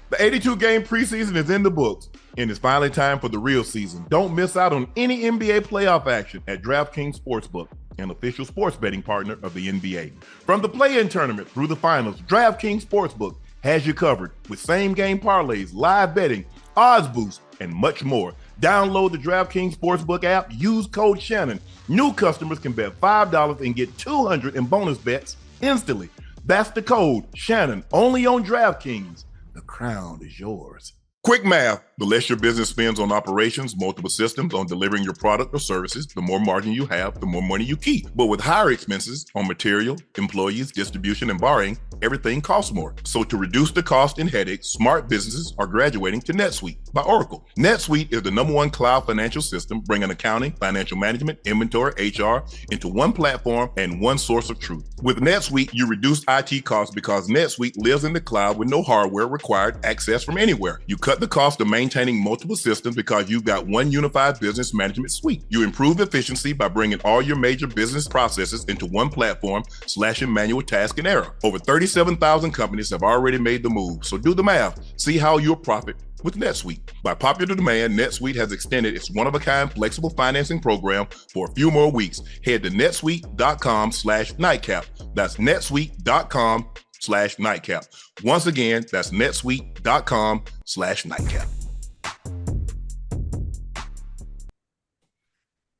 The 82-game preseason is in the books, and it's finally time for the real season. Don't miss out on any NBA playoff action at DraftKings Sportsbook, an official sports betting partner of the NBA. From the play-in tournament through the finals, DraftKings Sportsbook has you covered with same-game parlays, live betting, odds boosts, and much more. Download the DraftKings Sportsbook app, use code Shannon. New customers can bet $5 and get $200 in bonus bets instantly. That's the code Shannon, only on DraftKings. The crown is yours. Quick math. The less your business spends on operations, multiple systems, on delivering your product or services, the more margin you have, the more money you keep. But with higher expenses on material, employees, distribution, and borrowing, everything costs more. So to reduce the cost and headaches, smart businesses are graduating to NetSuite by Oracle. NetSuite is the #1 cloud financial system, bringing accounting, financial management, inventory, HR into one platform and one source of truth. With NetSuite, you reduce IT costs because NetSuite lives in the cloud with no hardware required, access from anywhere. You cut the cost of maintaining multiple systems because you've got one unified business management suite. You improve efficiency by bringing all your major business processes into one platform, slashing manual task and error. Over 37,000 companies have already made the move, so do the math. See how you'll profit with NetSuite. By popular demand, NetSuite has extended its one-of-a-kind flexible financing program for a few more weeks. Head to netsuite.com/nightcap. That's netsuite.com/nightcap. Once again, that's netsuite.com/nightcap.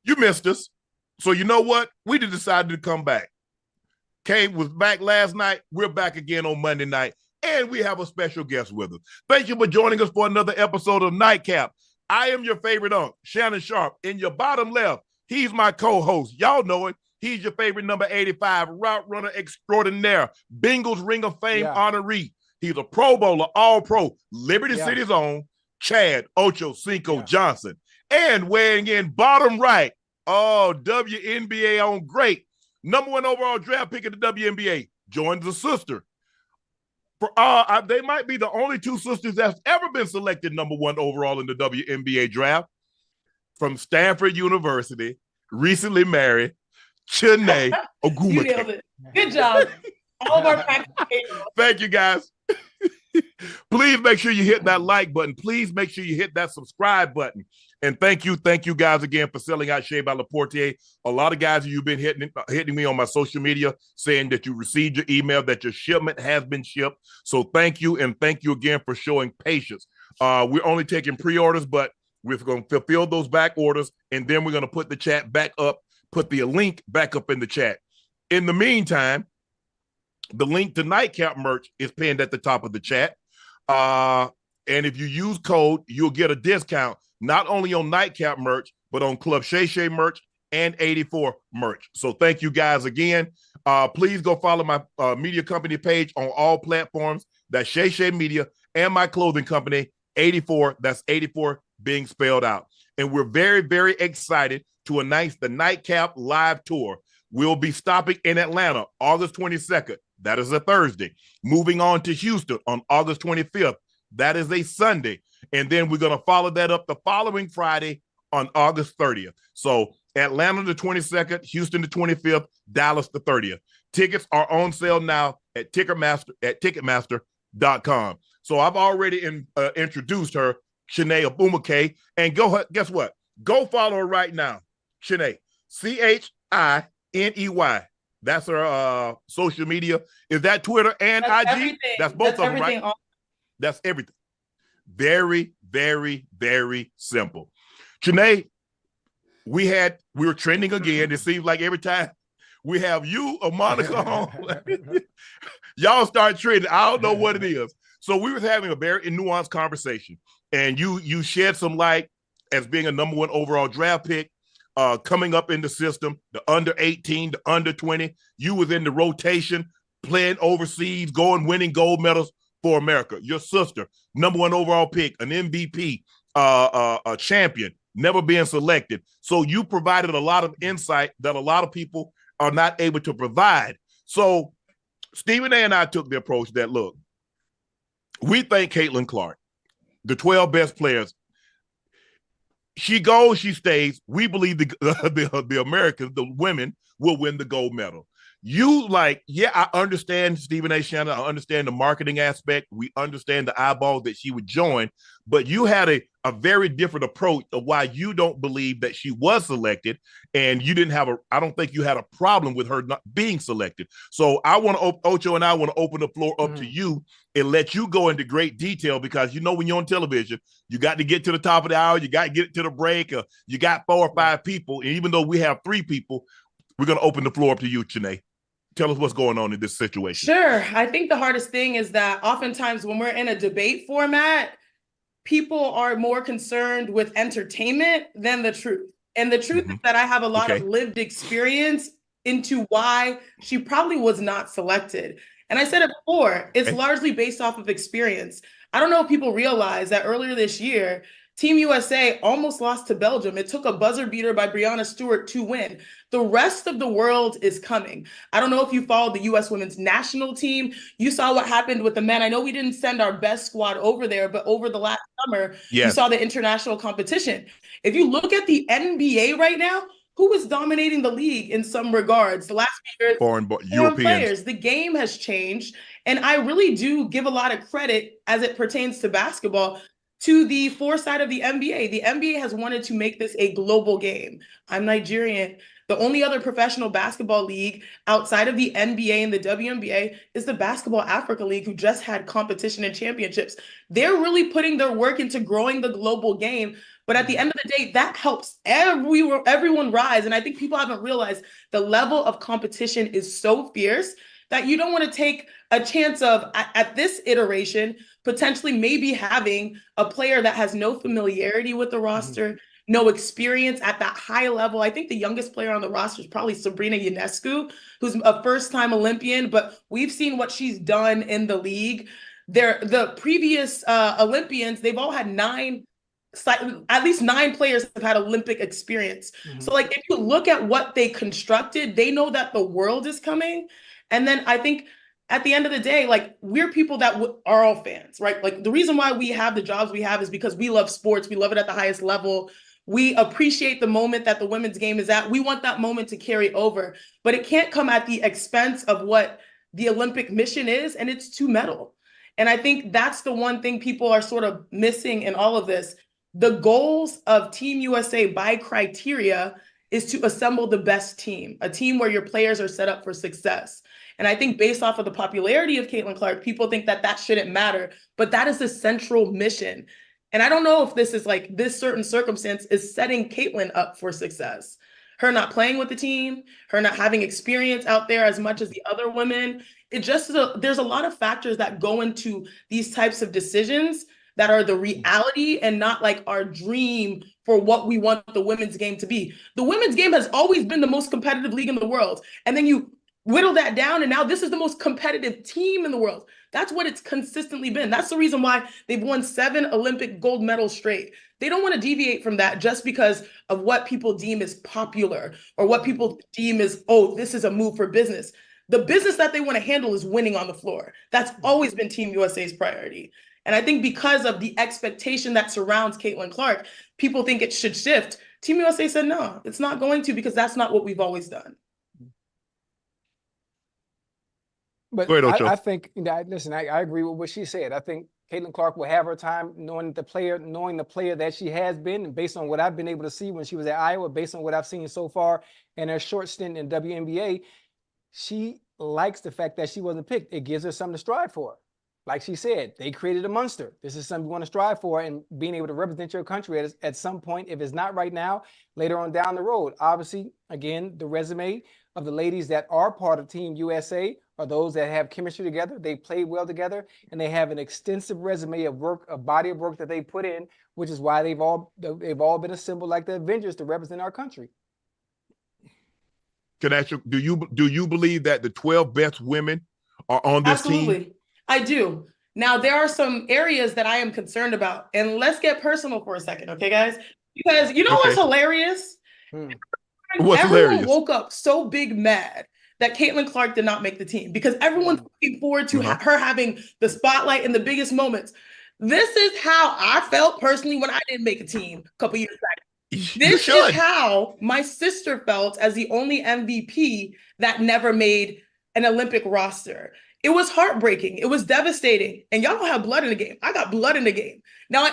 You missed us. So you know what? We decided to come back. Kay was back last night. We're back again on Monday night. And we have a special guest with us. Thank you for joining us for another episode of Nightcap. I am your favorite Unc, Shannon Sharpe. In your bottom left, he's my co-host. Y'all know it. He's your favorite number 85, route runner extraordinaire, Bengals Ring of Fame honoree. He's a Pro Bowler, All-Pro, Liberty City's own, Chad Ochocinco Johnson. And weighing in bottom right, WNBA on great, #1 overall draft pick in the WNBA, joins a sister. They might be the only two sisters that's ever been selected #1 overall in the WNBA draft. From Stanford University, recently married, Chiney Ogwumike. You nailed it. Good job. All of our Thank you, guys. Please make sure you hit that like button. Please make sure you hit that subscribe button. And thank you guys again for selling out Shea by Laportier. A lot of guys, you've been hitting me on my social media saying that you received your email, that your shipment has been shipped. So thank you, and thank you again for showing patience. We're only taking pre-orders, but we're going to fulfill those back orders, and then we're going to put the chat back up, put the link back up in the chat. In the meantime, the link to Nightcap merch is pinned at the top of the chat. And if you use code, you'll get a discount, not only on Nightcap merch, but on Club Shay Shay merch and 84 merch. So thank you guys again. Please go follow my media company page on all platforms. That's Shay Shay Media, and my clothing company, 84. That's 84 being spelled out. And we're very, very excited to announce the Nightcap live tour. We'll be stopping in Atlanta August 22nd. That is a Thursday. Moving on to Houston on August 25th. That is a Sunday. And then we're going to follow that up the following Friday on August 30th. So Atlanta the 22nd, Houston the 25th, Dallas the 30th. Tickets are on sale now at Ticketmaster.com. So I've already introduced her, Chiney Ogwumike. And guess what? Go follow her right now. Chiney, Chiney. That's her social media. Is that Twitter and That's IG? Everything. That's both of them, right? That's everything. Very, very, very simple. Chiney, we were trending again. It seems like every time we have you or Monica on, y'all start trending. I don't know what it is. So we were having a very nuanced conversation, and you shed some light as being a #1 overall draft pick. Coming up in the system, the under 18, the under 20, you was in the rotation, playing overseas, winning gold medals for America. Your sister, #1 overall pick, an MVP, a champion, never being selected. So you provided a lot of insight that a lot of people are not able to provide. So Stephen A. and I took the approach that, look, we think Caitlin Clark, the 12 best players, she goes, she stays. We believe the Americans, the women, will win the gold medal. I understand Stephen A. Shannon. I understand the marketing aspect. We understand the eyeball that she would join, but you had a very different approach of why you don't believe that she was selected, and you didn't have I don't think you had a problem with her not being selected. So I want to, Ocho and I want to open the floor up to you and let you go into great detail, because when you're on television, you got to get to the top of the hour, you got to get to the break, you got 4 or 5 people, and even though we have 3 people, we're going to open the floor up to you, Chiney. Tell us what's going on in this situation. Sure. I think the hardest thing is that oftentimes when we're in a debate format, people are more concerned with entertainment than the truth. And the truth is that I have a lot of lived experience into why she probably was not selected. And I said it before, it's largely based off of experience. I don't know if people realize that earlier this year, Team USA almost lost to Belgium. It took a buzzer beater by Breanna Stewart to win. The rest of the world is coming. I don't know if you followed the U.S. women's national team. You saw what happened with the men. I know we didn't send our best squad over there, but over the last summer, you saw the international competition. If you look at the NBA right now, who is dominating the league in some regards? The last few years, foreign players. The game has changed. And I really do give a lot of credit as it pertains to basketball to the foresight of the NBA. The NBA has wanted to make this a global game. I'm Nigerian. The only other professional basketball league outside of the NBA and the WNBA is the Basketball Africa League, who just had competition and championships. They're really putting their work into growing the global game. But at the end of the day, that helps everyone rise. And I think people haven't realized the level of competition is so fierce that you don't want to take a chance of, at this iteration, potentially maybe having a player that has no familiarity with the roster, no experience at that high level. I think the youngest player on the roster is probably Sabrina Ionescu, who's a first-time Olympian, but we've seen what she's done in the league. The previous Olympians, they've all had at least 9 players have had Olympic experience. So if you look at what they constructed, they know that the world is coming. And then I think at the end of the day, we're people that are all fans, right? The reason why we have the jobs we have is because we love sports. We love it at the highest level. We appreciate the moment that the women's game is at. We want that moment to carry over, but it can't come at the expense of what the Olympic mission is, and it's to medal. And I think that's the one thing people are sort of missing in all of this. The goals of Team USA by criteria is to assemble the best team, a team where your players are set up for success. And I think based off of the popularity of Caitlin Clark, people think that that shouldn't matter, but that is the central mission. And I don't know if this is this certain circumstance is setting Caitlin up for success. Her not playing with the team, her not having experience out there as much as the other women. There's a lot of factors that go into these types of decisions that are the reality and not our dream for what we want the women's game to be. The women's game has always been the most competitive league in the world. And then you whittle that down, and now this is the most competitive team in the world. That's what it's consistently been. That's the reason why they've won 7 Olympic gold medals straight. They don't want to deviate from that just because of what people deem as popular or what people deem as, oh, this is a move for business. The business that they want to handle is winning on the floor. That's always been Team USA's priority. And I think because of the expectation that surrounds Caitlin Clark, people think it should shift. Team USA said, no, it's not going to, because that's not what we've always done. But I think, listen, I agree with what she said. I think Caitlin Clark will have her time knowing the player that she has been, and based on what I've been able to see when she was at Iowa, based on what I've seen so far in her short stint in WNBA, she likes the fact that she wasn't picked. It gives her something to strive for. Like she said, they created a monster. This is something you want to strive for, and being able to represent your country at some point, if it's not right now, later on down the road. Obviously, again, the resume of the ladies that are part of Team USA are those that have chemistry together. They play well together, and they have an extensive resume of work, a body of work that they put in, which is why they've all been assembled like the Avengers to represent our country. Can I ask you, do you believe that the 12 best women are on this team? Absolutely. I do. Now, there are some areas that I am concerned about, and let's get personal for a second, okay, guys? Because you know what's hilarious? What's Everyone woke up so big mad that Caitlin Clark did not make the team because everyone's looking forward to her having the spotlight in the biggest moments. This is how I felt personally when I didn't make a team a couple years back. This is how my sister felt as the only MVP that never made an Olympic roster. It was heartbreaking. It was devastating. And y'all don't have blood in the game. I got blood in the game. Now I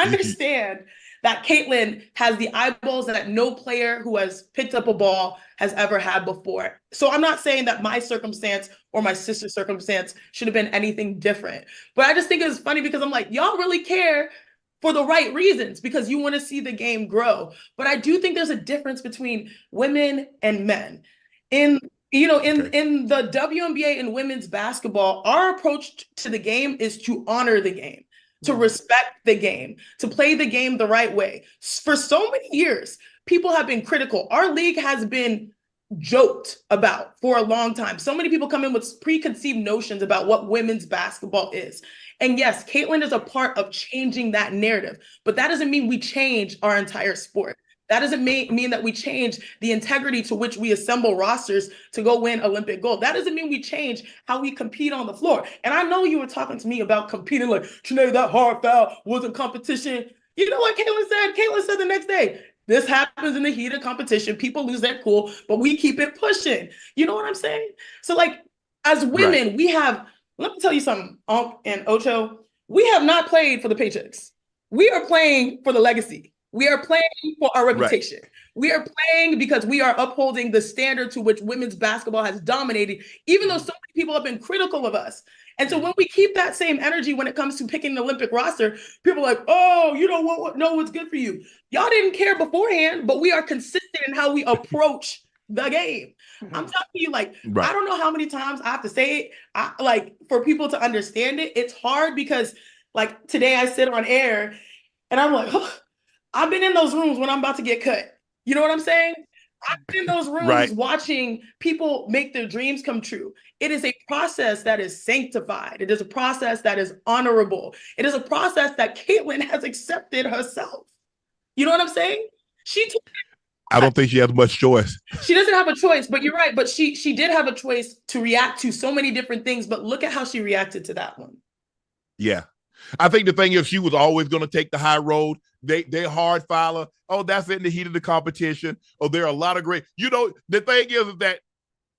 understand that Caitlin has the eyeballs that no player who has picked up a ball has ever had before. So I'm not saying that my circumstance or my sister's circumstance should have been anything different. But I just think it's funny because I'm like, y'all really care for the right reasons because you want to see the game grow. But I do think there's a difference between women and men. In the WNBA and women's basketball, our approach to the game is to honor the game, to respect the game, to play the game the right way. For so many years, people have been critical. Our league has been joked about for a long time. So many people come in with preconceived notions about what women's basketball is. And yes, Caitlin is a part of changing that narrative, but that doesn't mean we change our entire sport. That doesn't mean that we change the integrity to which we assemble rosters to go win Olympic gold. That doesn't mean we change how we compete on the floor. And I know you were talking to me about competing like, Chiney, that hard foul wasn't competition. You know what Caitlin said? Caitlin said the next day, this happens in the heat of competition. People lose their cool, but we keep it pushing. You know what I'm saying? So like, as women, we have, let me tell you something, Unc and Ocho, we have not played for the paychecks. We are playing for the legacy. We are playing for our reputation. Right. We are playing because we are upholding the standard to which women's basketball has dominated, even though so many people have been critical of us. And so when we keep that same energy when it comes to picking the Olympic roster, people are like, oh, you don't know what's good for you. Y'all didn't care beforehand, but we are consistent in how we approach the game. I'm telling you, like, I don't know how many times I have to say it, like, for people to understand it. It's hard because, like, today I sit on air and I'm like, oh, I've been in those rooms when I'm about to get cut. You know what I'm saying? I've been in those rooms watching people make their dreams come true. It is a process that is sanctified. It is a process that is honorable. It is a process that Caitlin has accepted herself. You know what I'm saying? I don't think she has much choice. She doesn't have a choice, but you're right. But she did have a choice to react to so many different things. But look at how she reacted to that one. Yeah. I think the thing is she was always going to take the high road. They hard fouler. Oh, that's in the heat of the competition. Oh, there are a lot of great. You know, the thing is that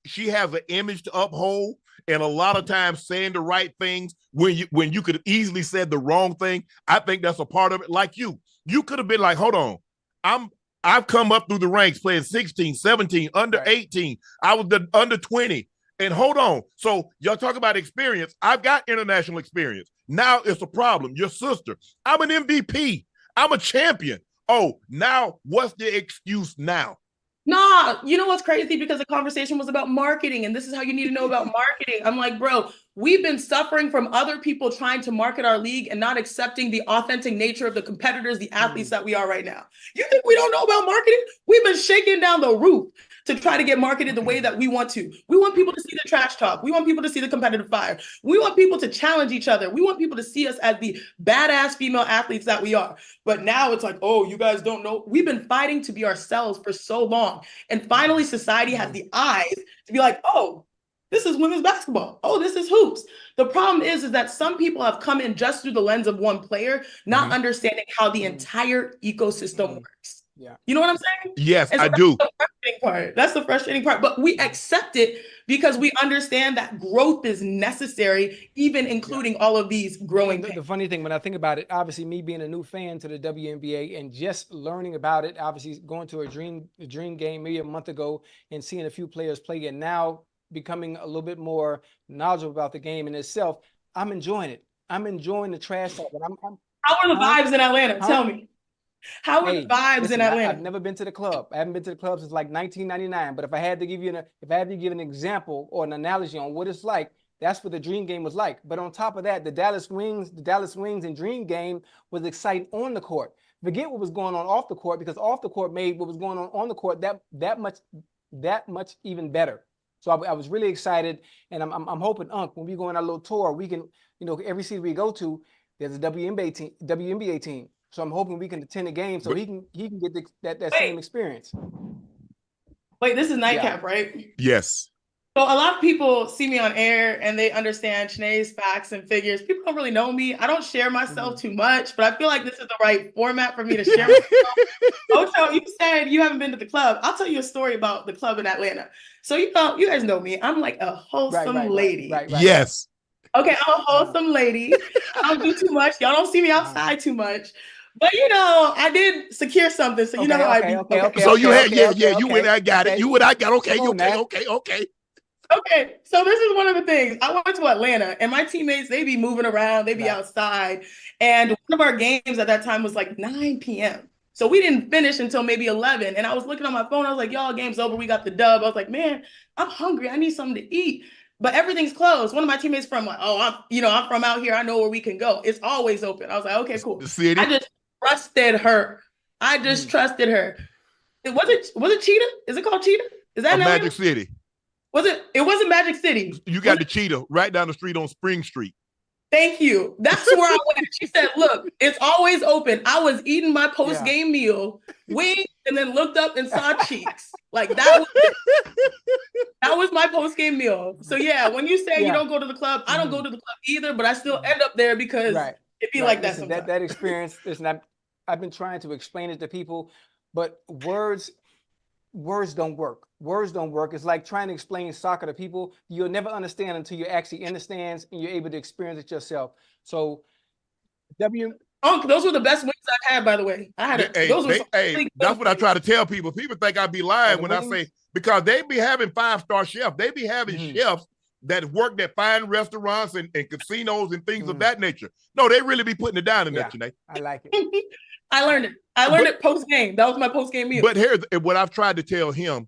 she has an image to uphold, and a lot of times saying the right things when you could have easily said the wrong thing. I think that's a part of it. Like you could have been like, hold on, I've come up through the ranks playing 16, 17, under 18. I was the under 20. And hold on. So y'all talk about experience. I've got international experience. Now it's a problem. Your sister. I'm an MVP. I'm a champion. Oh, now what's the excuse now? Nah, you know what's crazy? Because the conversation was about marketing, and this is how you need to know about marketing. I'm like, bro, we've been suffering from other people trying to market our league and not accepting the authentic nature of the competitors, the athletes that we are right now. You think we don't know about marketing? We've been shaking down the roof to try to get marketed the way that we want to. We want people to see the trash talk. We want people to see the competitive fire. We want people to challenge each other. We want people to see us as the badass female athletes that we are. But now it's like, oh, you guys don't know. We've been fighting to be ourselves for so long. And finally, society has the eyes to be like, oh, this is women's basketball. Oh, this is hoops. The problem is that some people have come in just through the lens of one player, not understanding how the entire ecosystem works. Yeah. You know what I'm saying? Yes, so I do. That's the frustrating part. But we accept it because we understand that growth is necessary, even including all of these growing things. The funny thing, when I think about it, obviously me being a new fan to the WNBA and just learning about it, obviously going to a dream game maybe a month ago and seeing a few players play, and now becoming a little bit more knowledgeable about the game in itself, I'm enjoying it. I'm enjoying the trash talk. How are the vibes in Atlanta? Tell me. How are the vibes in Atlanta? I've never been to the club. I haven't been to the club since like 1999. But if I had to give an example or an analogy on what it's like, that's what the Dream Game was like. But on top of that, the Dallas Wings and Dream Game was exciting on the court. Forget what was going on off the court, because off the court made what was going on the court that much even better. So I was really excited, and I'm hoping, Unc, when we go on our little tour, we can, every city we go to, there's a WNBA team. So I'm hoping we can attend a game so he can get that same experience. Wait, this is Nightcap, right? Yes. So a lot of people see me on air and they understand Chiney's facts and figures. People don't really know me. I don't share myself too much, but I feel like this is the right format for me to share myself. Ocho, you said you haven't been to the club. I'll tell you a story about the club in Atlanta. So you guys know me. I'm like a wholesome lady. Right. Yes. Okay, I'm a wholesome lady. I don't do too much. Y'all don't see me outside too much. But I did secure something, so you know how I be. Okay. So you had, you and I got it. You and I got okay. Okay, so this is one of the things. I went to Atlanta, and my teammates, they be moving around, they be outside. And one of our games at that time was like 9 p.m. So we didn't finish until maybe 11. And I was looking on my phone. I was like, y'all, game's over. We got the dub. I was like, man, I'm hungry. I need something to eat. But everything's closed. One of my teammates from like, I'm from out here. I know where we can go. It's always open. I was like, okay, cool. The city. I just trusted her. Trusted her. Was it Cheetah? Is it called Cheetah? Is that Magic City? It wasn't Magic City. You got the Cheetah right down the street on Spring Street. Thank you. That's where I went. She said, look, it's always open. I was eating my post-game meal, wings, and then looked up and saw cheeks. Like that was my post-game meal. So yeah, when you say you don't go to the club, I don't go to the club either, but I still end up there because it be like that sometimes. That experience, listen, I've been trying to explain it to people, but words don't work. Words don't work. It's like trying to explain soccer to people. You'll never understand until you're actually in the stands and you're able to experience it yourself. So, those were the best wings I've had, by the way. That's what I try to tell people. People think I be lying when I say, because they be having 5-star chefs. They be having chefs that work at fine restaurants and casinos and things of that nature. No, they really be putting it down in there, Chiney. I like it. I learned it post-game. That was my post-game meal. But here's what I've tried to tell him.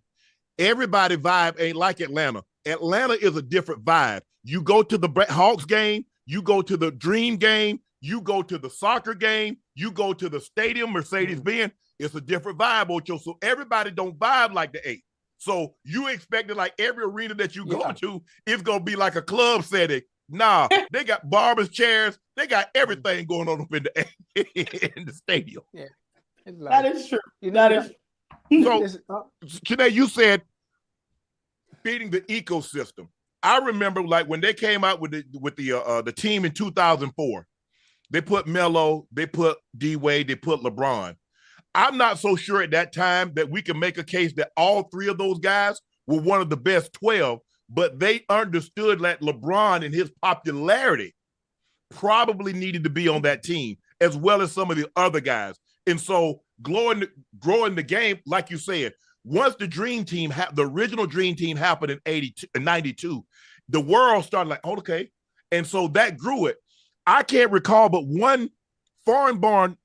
Everybody vibe ain't like Atlanta. Atlanta is a different vibe. You go to the Hawks game, you go to the Dream game, you go to the soccer game, you go to the stadium, Mercedes-Benz, it's a different vibe, Ocho. So everybody don't vibe like the 8. So you expect that like every arena that you go to is going to be like a club setting. Nah, they got barbers, chairs, they got everything going on up in the stadium. Yeah. That is true. That is So, Chiney, you said feeding the ecosystem. I remember like when they came out with the team in 2004, they put Melo, they put D-Wade, they put LeBron. I'm not so sure at that time that we can make a case that all 3 of those guys were one of the best 12, but they understood that LeBron and his popularity probably needed to be on that team, as well as some of the other guys. And so growing the game, like you said, once the Dream Team, the original Dream Team happened in 92, the world started like, okay. And so that grew it. I can't recall but one foreign-born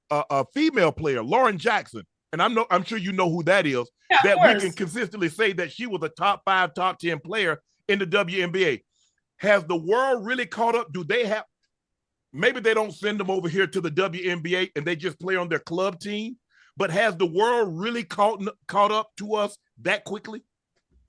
female player, Lauren Jackson, and I'm sure you know who that is, that we can consistently say that she was a top 5, top 10 player in the WNBA. Has the world really caught up? Do they have, maybe they don't send them over here to the WNBA and they just play on their club team, but has the world really caught up to us that quickly?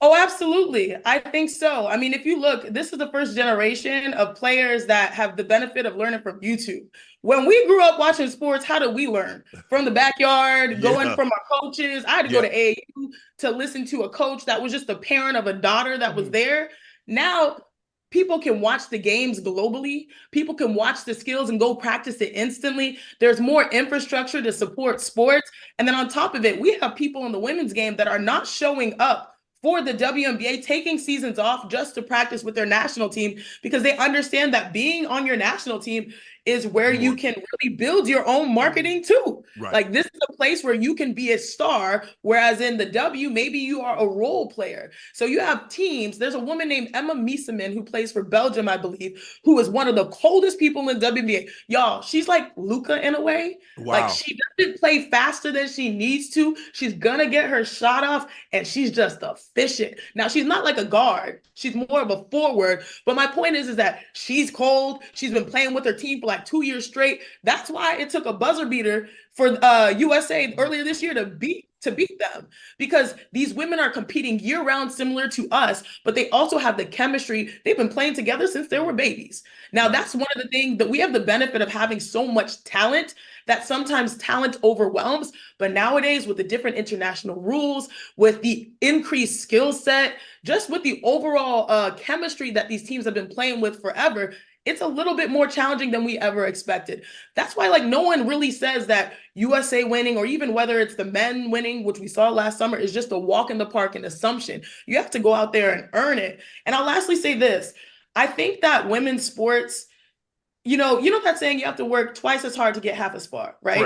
Oh, absolutely. I think so. I mean, if you look, this is the first generation of players that have the benefit of learning from YouTube. When we grew up watching sports, how did we learn? From the backyard, going from our coaches. I had to go to Ayyyyy to listen to a coach that was just a parent of a daughter that was there. Now, people can watch the games globally. People can watch the skills and go practice it instantly. There's more infrastructure to support sports. And then on top of it, we have people in the women's game that are not showing up for the WNBA, taking seasons off just to practice with their national team because they understand that being on your national team is where you can really build your own marketing too. Right. Like this is a place where you can be a star, whereas in the W, maybe you are a role player. So you have teams. There's a woman named Emma Mieseman who plays for Belgium, I believe, who is one of the coldest people in WNBA. Y'all, she's like Luka in a way. Wow. Like she doesn't play faster than she needs to. She's gonna get her shot off and she's just efficient. Now, she's not like a guard. She's more of a forward. But my point is that she's cold. She's been playing with her team for like 2 years straight. That's why it took a buzzer beater for USA earlier this year to beat to beat them, because these women are competing year-round similar to us, but they also have the chemistry. They've been playing together since they were babies. Now, that's one of the things that we have the benefit of having so much talent that sometimes talent overwhelms. But nowadays, with the different international rules, with the increased skill set, just with the overall chemistry that these teams have been playing with forever, it's a little bit more challenging than we ever expected. That's why, like, no one really says that USA winning, or even whether it's the men winning, which we saw last summer, is just a walk in the park, an assumption. You have to go out there and earn it. And I'll lastly say this. I think that women's sports, you know that saying, you have to work twice as hard to get half as far, right?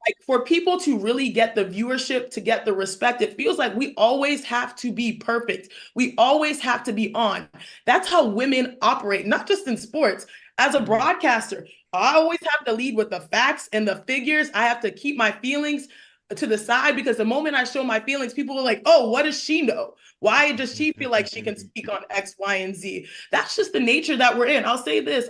Like, for people to really get the viewership, to get the respect, it feels like we always have to be perfect. We always have to be on. That's how women operate, not just in sports. As a broadcaster, I always have to lead with the facts and the figures. I have to keep my feelings to the side, because the moment I show my feelings, people are like, oh, what does she know? Why does she feel like she can speak on X, Y, and Z? That's just the nature that we're in. I'll say this,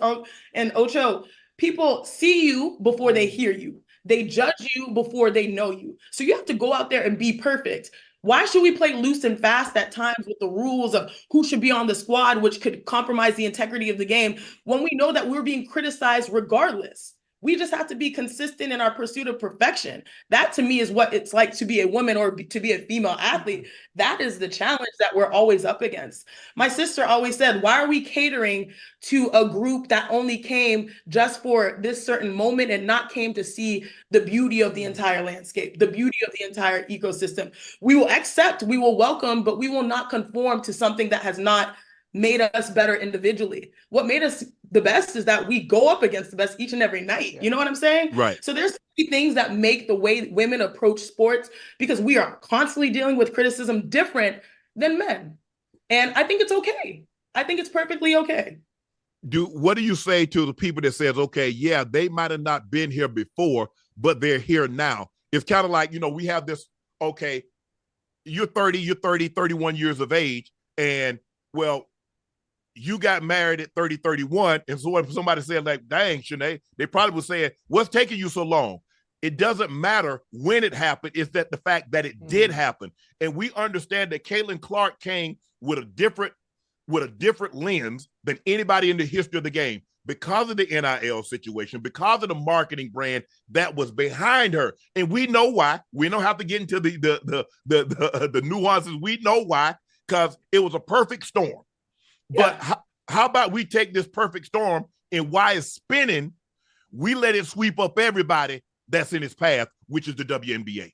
and Ocho, people see you before they hear you. They judge you before they know you. So you have to go out there and be perfect. Why should we play loose and fast at times with the rules of who should be on the squad, which could compromise the integrity of the game, when we know that we're being criticized regardless? We just have to be consistent in our pursuit of perfection. That, to me, is what it's like to be a woman or to be a female athlete. That is the challenge that we're always up against. My sister always said, why are we catering to a group that only came just for this certain moment and not came to see the beauty of the entire landscape, the beauty of the entire ecosystem? We will accept, we will welcome, but we will not conform to something that has not made us better individually. What made us the best is that we go up against the best each and every night. Yeah. You know what I'm saying? Right. So there's things that make the way women approach sports, because we are constantly dealing with criticism, different than men. And I think it's okay. I think it's perfectly okay. What do you say to the people that says, okay, yeah, they might have not been here before, but they're here now? It's kind of like, we have this, okay, you're 30, 31 years of age, and well, you got married at 30, 31. And so if somebody said, like, dang, Shanae, they probably would say, what's taking you so long? It doesn't matter when it happened. It's that the fact that it did happen. And we understand that Caitlin Clark came with a different lens than anybody in the history of the game, because of the NIL situation, because of the marketing brand that was behind her. And we know why. We don't have to get into the nuances. We know why, because it was a perfect storm. But how about we take this perfect storm, and why it's spinning, we let it sweep up everybody that's in its path, which is the WNBA.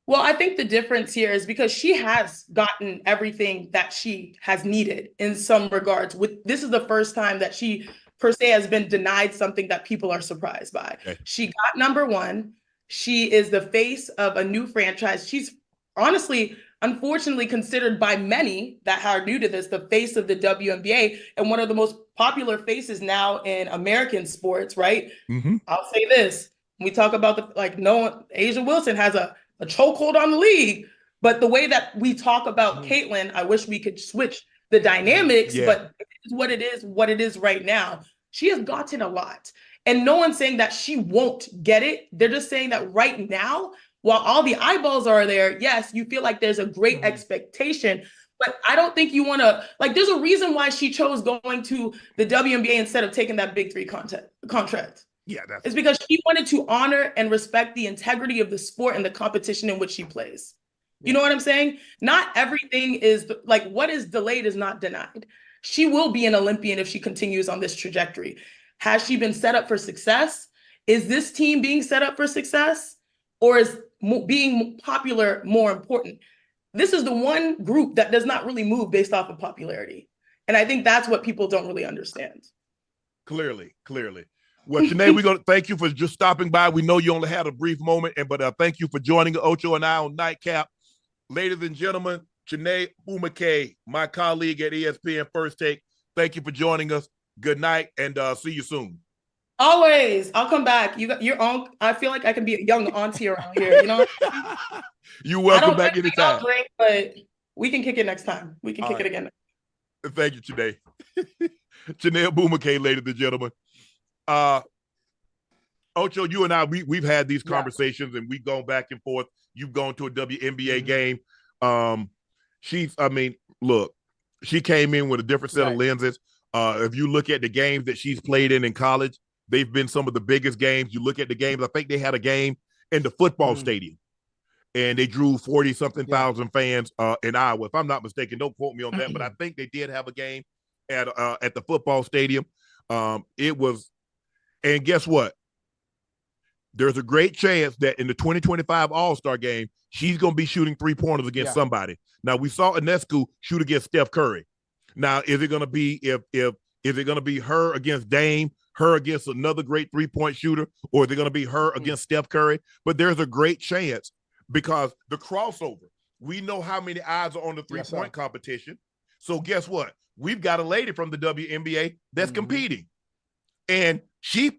Well, I think the difference here is because she has gotten everything that she has needed in some regards. This is the first time that she, per se, has been denied something that people are surprised by. Okay. She got number one. She is the face of a new franchise. She's honestly, unfortunately, considered by many that are new to this, the face of the WNBA, and one of the most popular faces now in American sports, right? Mm-hmm. I'll say this. When we talk about A'ja Wilson has a chokehold on the league, but the way that we talk about Caitlin, I wish we could switch the dynamics, but it's what it is right now. She has gotten a lot. And no one's saying that she won't get it. They're just saying that right now, while all the eyeballs are there, yes, you feel like there's a great expectation, but I don't think you want to, there's a reason why she chose going to the WNBA instead of taking that Big 3 contract. Yeah, it's because she wanted to honor and respect the integrity of the sport and the competition in which she plays. You know what I'm saying? Not everything is what is delayed is not denied. She will be an Olympian if she continues on this trajectory. Has she been set up for success? Is this team being set up for success? Or is being popular more important? This is the one group that does not really move based off of popularity. And I think that's what people don't really understand. Clearly. Well, Shanae, we're going to thank you for just stopping by. We know you only had a brief moment, but thank you for joining Ocho and I on Nightcap. Ladies and gentlemen, Chiney Ogwumike, my colleague at ESPN First Take, thank you for joining us. Good night, and see you soon. Always. I'll come back. Your Unc. I feel like I can be a young auntie around here. You know? You're welcome back anytime. Drink, but we can kick it next time. We can kick it again. Thank you, Chiney. Chiney Ogwumike, ladies and gentlemen. Ocho, you and I, we've had these conversations and we've gone back and forth. You've gone to a WNBA game. Look, she came in with a different set of lenses. If you look at the games that she's played in college, they've been some of the biggest games. You look at the games, I think they had a game in the football stadium, and they drew 40-something thousand fans in Iowa. If I'm not mistaken, don't quote me on that, but I think they did have a game at the football stadium. It was, and guess what? There's a great chance that in the 2025 All-Star game, she's going to be shooting three-pointers against somebody. Now, we saw Ionescu shoot against Steph Curry. Now, is it going to be is it going to be her against Dame, her against another great three-point shooter, or is it going to be her against Steph Curry? But there's a great chance because the crossover, we know how many eyes are on the three-point competition. So guess what? We've got a lady from the WNBA that's competing. And she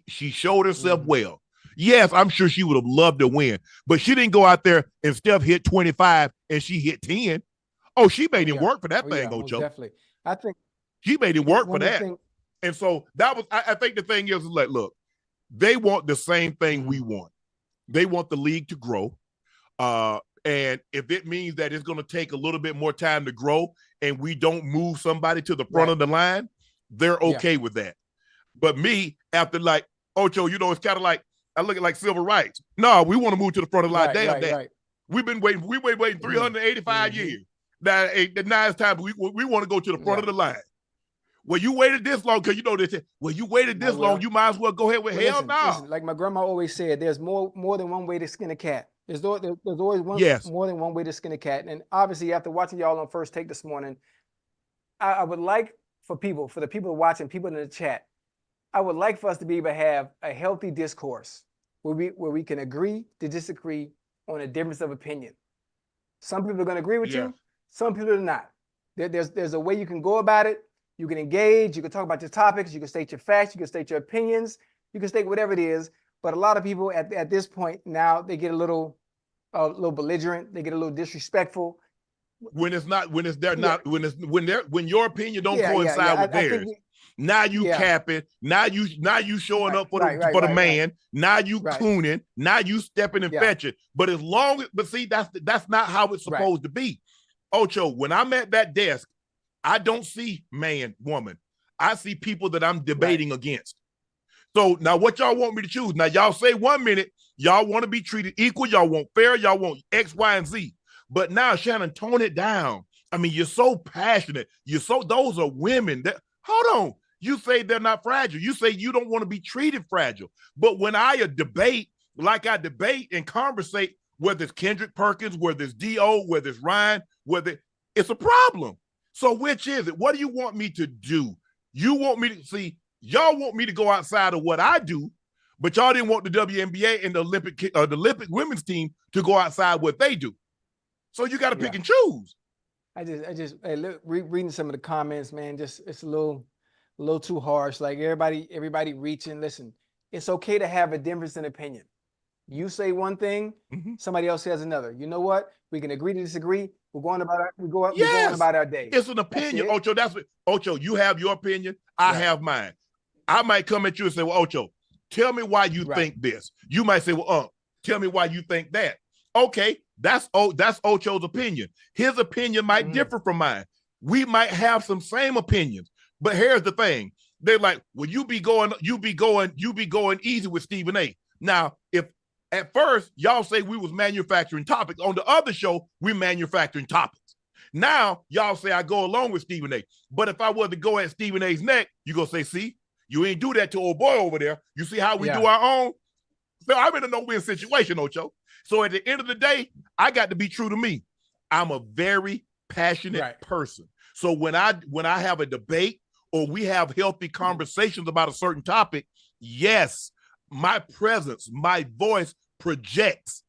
showed herself well. Yes, I'm sure she would have loved to win, but she didn't go out there and Steph hit 25 and she hit 10. Oh, she made him work for that thing, Ocho. Definitely. I think she made him work for that. And so that was, I think the thing is like, look, they want the same thing we want. They want the league to grow. And if it means that it's going to take a little bit more time to grow and we don't move somebody to the front of the line, they're okay with that. But me, after like, Ocho, you know, it's kind of like, I look at like civil rights. No, we want to move to the front of the line. Damn that. We've been waiting. We've been waiting 385 years. Now it's time. We want to go to the front of the line. Well, you waited this long because you know this. Well, you waited this long. You might as well go ahead with hell now. Like my grandma always said, there's more than one way to skin a cat. There's always more than one way to skin a cat. And obviously, after watching y'all on First Take this morning, I would like for the people watching, people in the chat, I would like for us to be able to have a healthy discourse where we can agree to disagree on a difference of opinion. Some people are going to agree with you. Some people are not. There's a way you can go about it. You can engage. You can talk about your topics. You can state your facts. You can state your opinions. You can state whatever it is. But a lot of people at this point now, they get a little belligerent. They get a little disrespectful. When your opinion don't coincide with theirs. Now you capping. Now you showing up for the man. Now you cooning. Now you stepping and fetching. But see, that's not how it's supposed to be. Ocho, when I'm at that desk, I don't see man, woman. I see people that I'm debating against. So now what y'all want me to choose? Now y'all say 1 minute, y'all want to be treated equal. Y'all want fair. Y'all want X, Y, and Z. But now, Shannon, tone it down. I mean, you're so passionate. Those are women that, hold on. You say they're not fragile. You say you don't want to be treated fragile. But when I debate, like I debate and conversate, whether it's Kendrick Perkins, whether it's D.O., whether it's Ryan, it's a problem. So which is it? What do you want me to do? You want me to see, y'all want me to go outside of what I do, but y'all didn't want the WNBA and the Olympic women's team to go outside what they do. So you got to pick and choose. Reading some of the comments, man, it's a little too harsh. Like everybody reaching. Listen, it's okay to have a difference in opinion. You say one thing, somebody else says another. You know what? We can agree to disagree. We're going about our day. It's an opinion, Ocho. Ocho, you have your opinion. I have mine. I might come at you and say, well, Ocho, tell me why you think this. You might say, well, tell me why you think that. Okay, that's Ocho's opinion. His opinion might differ from mine. We might have some same opinions. But here's the thing. They're like, well, you be going easy with Stephen A. Now, if at first y'all say we was manufacturing topics, on the other show, we manufacturing topics. Now, y'all say I go along with Stephen A. But if I was to go at Stephen A's neck, you gonna say, see, you ain't do that to old boy over there. You see how we do our own? So I'm in a no-win situation, Ocho. So at the end of the day, I got to be true to me. I'm a very passionate person. So when I have a debate or we have healthy conversations about a certain topic, yes, my presence, my voice projects.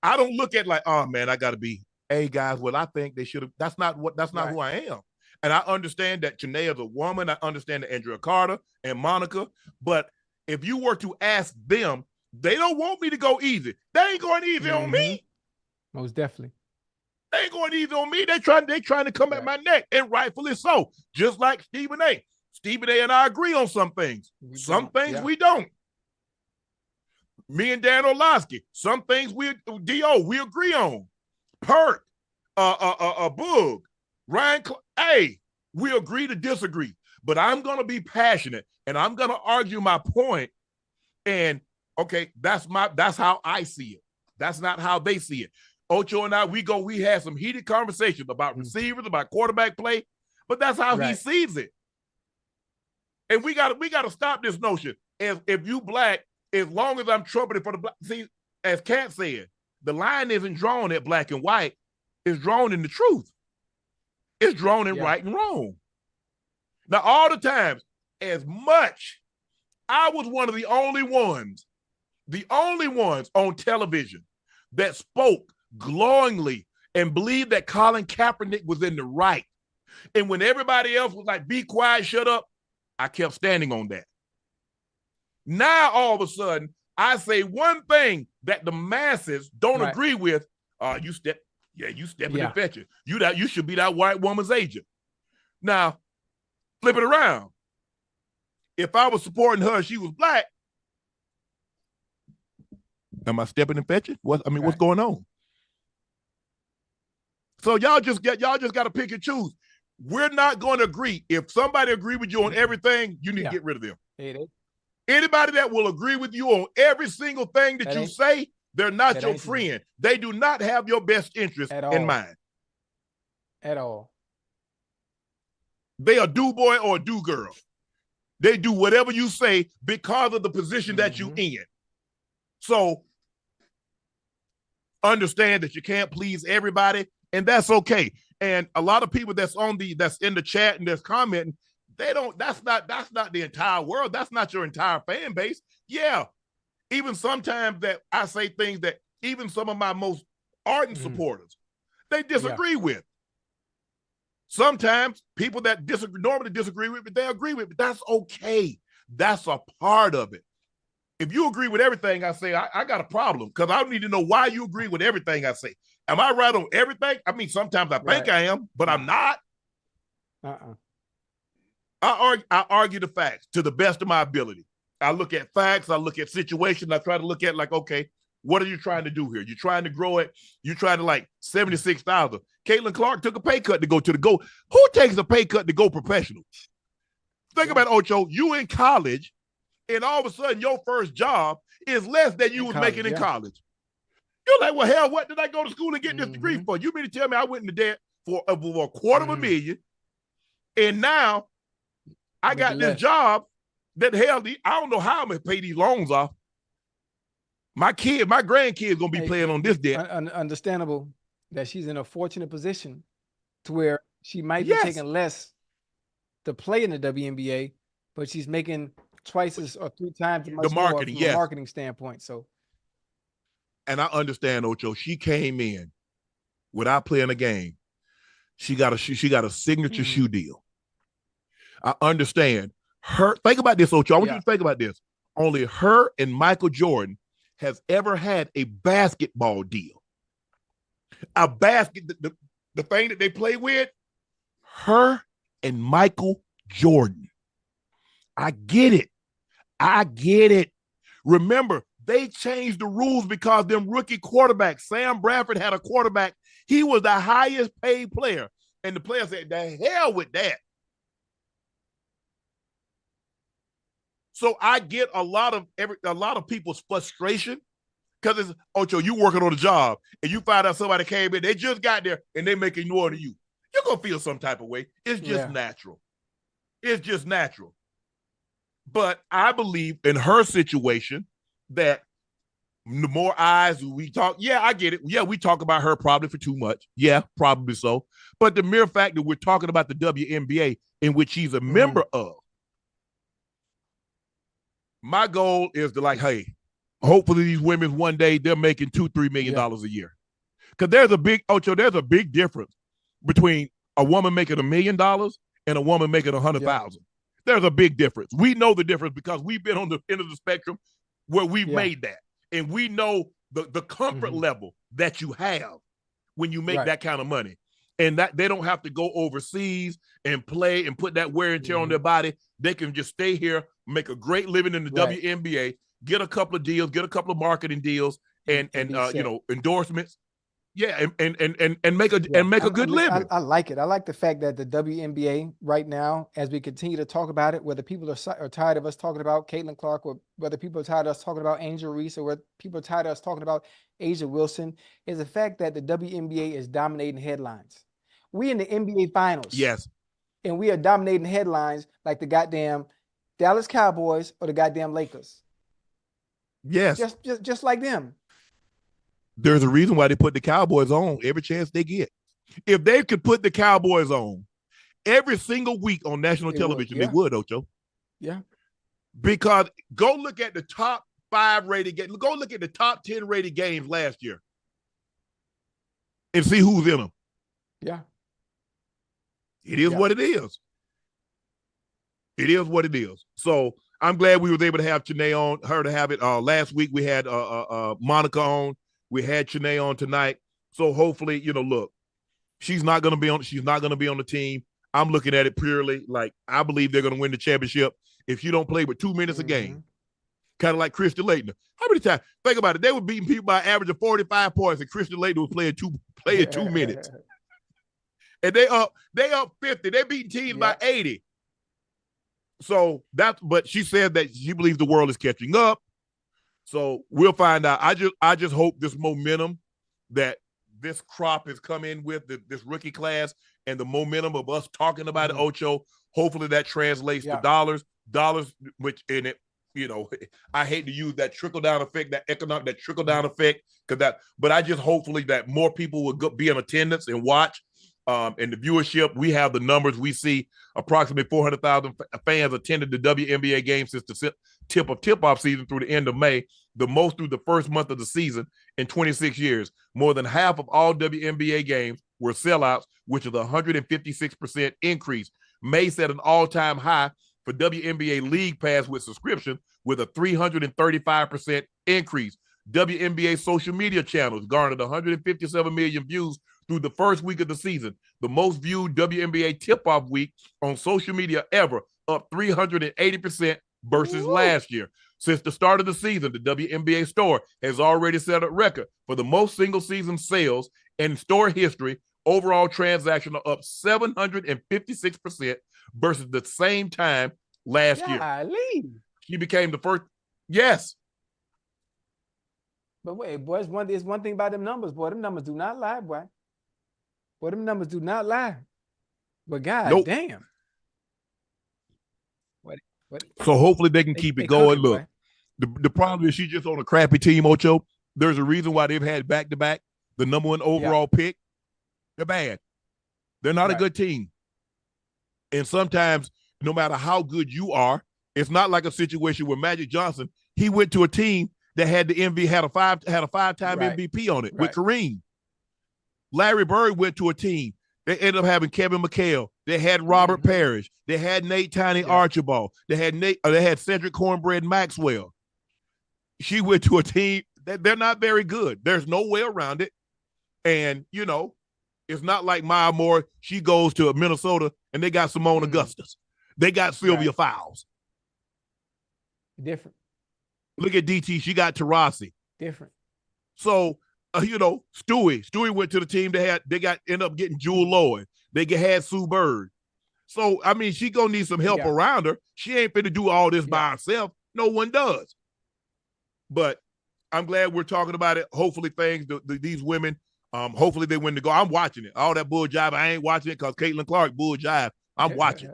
I don't look at like, oh man, I got to be, hey guys, well, I think they should have. That's not who I am. And I understand that Chiney is a woman. I understand that Andrea Carter and Monica. But if you were to ask them, they don't want me to go easy. They ain't going easy on me. Most definitely. They ain't going easy on me. They trying to come at my neck, and rightfully so. Just like Stephen A. Stephen A. and I agree on some things. Some things we don't. Me and Dan Orlovsky, some things we agree on. Perk, Boog, Ryan, hey, we agree to disagree. But I'm going to be passionate, and I'm going to argue my point. And, okay, that's how I see it. That's not how they see it. Ocho and I, we had some heated conversations about receivers, about quarterback play, but that's how he sees it. And we got to stop this notion. If you black, as long as I'm trumpeting for the black, see, as Kat said, the line isn't drawn at black and white. It's drawn in the truth. It's drawn in right and wrong. Now, all the times, as much, I was one of the only ones on television that spoke glowingly and believed that Colin Kaepernick was in the right. And when everybody else was like, be quiet, shut up, I kept standing on that. Now, all of a sudden, I say one thing that the masses don't agree with. You stepping and fetching. You should be that white woman's agent. Now, flip it around. If I was supporting her and she was black, am I stepping and fetching? What's going on? So y'all just got to pick and choose. We're not going to agree. If somebody agree with you on everything, you need to get rid of them. Anybody that will agree with you on every single thing that you say, they're not your friend. They do not have your best interest in mind. At all. They a do boy or a do girl. They do whatever you say because of the position that you in. So understand that you can't please everybody, and that's okay. And a lot of people that's in the chat and that's commenting, that's not the entire world. That's not your entire fan base. Yeah. Even sometimes that I say things that even some of my most ardent supporters, they disagree with. Sometimes people that normally disagree with me, they agree with me. That's okay. That's a part of it. If you agree with everything I say, I got a problem because I need to know why you agree with everything I say. Am I right on everything? I mean, sometimes I think I am, but I'm not. I argue the facts to the best of my ability. I look at facts. I look at situations. I try to look at okay, what are you trying to do here? You're trying to grow it. You're trying to 76,000. Caitlin Clark took a pay cut to go to the GO. Who takes a pay cut to go professional? Think about Ocho. You in college, and all of a sudden your first job is less than you was making in college. You're like, well, hell, what did I go to school and get this degree for? You mean to tell me I went into debt for a $250,000, and now I got this job that hell, I don't know how I'm gonna pay these loans off. My grandkids gonna be playing on this debt. Understandable that she's in a fortunate position to where she might be taking less to play in the WNBA, but she's making twice as or 3 times as much the marketing, from a marketing standpoint. So, and I understand, Ocho. She came in without playing a game. She got a signature shoe deal. I understand. Think about this, Ocho. I want you to think about this. Only her and Michael Jordan has ever had a basketball deal. A basket, the thing that they play with, her and Michael Jordan. I get it. Remember, they changed the rules because them rookie quarterbacks, Sam Bradford had a quarterback. He was the highest paid player. And the player said, the hell with that. So I get a lot of people's frustration because it's, Ocho, you working on a job and you find out somebody came in, they just got there and they making more than you. You're going to feel some type of way. It's just natural. It's just natural. But I believe in her situation that the more eyes we talk, I get it. Yeah, we talk about her probably for too much. Yeah, probably so. But the mere fact that we're talking about the WNBA in which she's a member of, my goal is to hey, hopefully these women one day they're making $2-3 million a year. Because there's a big difference between a woman making $1 million and a woman making 100,000. There's a big difference. We know the difference because we've been on the end of the spectrum where we've made that. And we know the comfort level that you have when you make that kind of money. And that they don't have to go overseas and play and put that wear and tear on their body. They can just stay here, make a great living in the WNBA, get a couple of deals, get a couple of marketing deals, and endorsements. Yeah, and make a good living. I like it. I like the fact that the WNBA right now, as we continue to talk about it, whether people are tired of us talking about Caitlin Clark, or whether people are tired of us talking about Angel Reese, or whether people are tired of us talking about A'ja Wilson, is the fact that the WNBA is dominating headlines. We in the NBA Finals. Yes. And we are dominating headlines like the goddamn Dallas Cowboys or the goddamn Lakers. Yes. Just like them. There's a reason why they put the Cowboys on every chance they get. If they could put the Cowboys on every single week on national television, they would, Ocho. Yeah. Because go look at the top 5 rated games. Go look at the top 10 rated games last year and see who's in them. Yeah. It is what it is. It is what it is. So I'm glad we was able to have Chiney on, her to have it. Last week we had Monica on. We had Chiney on tonight. So hopefully, look, she's not going to be on the team. I'm looking at it purely like I believe they're going to win the championship if you don't play with 2 minutes a game. Kind of like Christian Laettner. How many times? Think about it. They were beating people by an average of 45 points, and Christian Laettner was playing 2 minutes. And they up 50. They beating teams by 80. So but she said that she believes the world is catching up. So we'll find out. I just hope this momentum that this crop has come in with, this rookie class, and the momentum of us talking about it, Ocho, hopefully that translates to dollars, which in it, I hate to use that trickle-down effect, that trickle-down effect, but I just hopefully that more people will be in attendance and watch. And the viewership, we have the numbers. We see approximately 400,000 fans attended the WNBA game since the tip-off season through the end of May, the most through the first month of the season in 26 years. More than half of all WNBA games were sellouts, which is a 156% increase. May set an all-time high for WNBA League Pass with subscription with a 335% increase. WNBA social media channels garnered 157 million views through the first week of the season, the most viewed WNBA tip-off week on social media ever, up 380% versus last year. Since the start of the season, the WNBA store has already set a record for the most single-season sales in store history. Overall transactions are up 756% versus the same time last year. She became the first. Yes. But wait, boy, it's one thing about them numbers, boy. Them numbers do not lie, boy. Boy, them numbers do not lie. But God damn. What? So hopefully they can keep it going. Look, the problem is she's just on a crappy team, Ocho. There's a reason why they've had back-to-back the number 1 overall pick. They're bad. They're not a good team. And sometimes, no matter how good you are, it's not like a situation where Magic Johnson, he went to a team that had the had a five-time MVP on it with Kareem. Larry Bird went to a team. They ended up having Kevin McHale. They had Robert Parrish. They had Nate Tiny Archibald. They had Cedric Cornbread Maxwell. She went to a team that they're not very good. There's no way around it. And, it's not like Maya Moore. She goes to Minnesota and they got Simone Augustus. They got Sylvia Fowles. Different. Look at DT. She got Taurasi. Different. So, Stewie went to the team. They ended up getting Jewel Lloyd. They had Sue Bird. So, I mean, she gonna need some help around her. She ain't finna do all this by herself. No one does. But I'm glad we're talking about it. Hopefully these women, hopefully they win the goal. I'm watching it. All that bull jive, I ain't watching it because Caitlin Clark bull jive. I'm watching.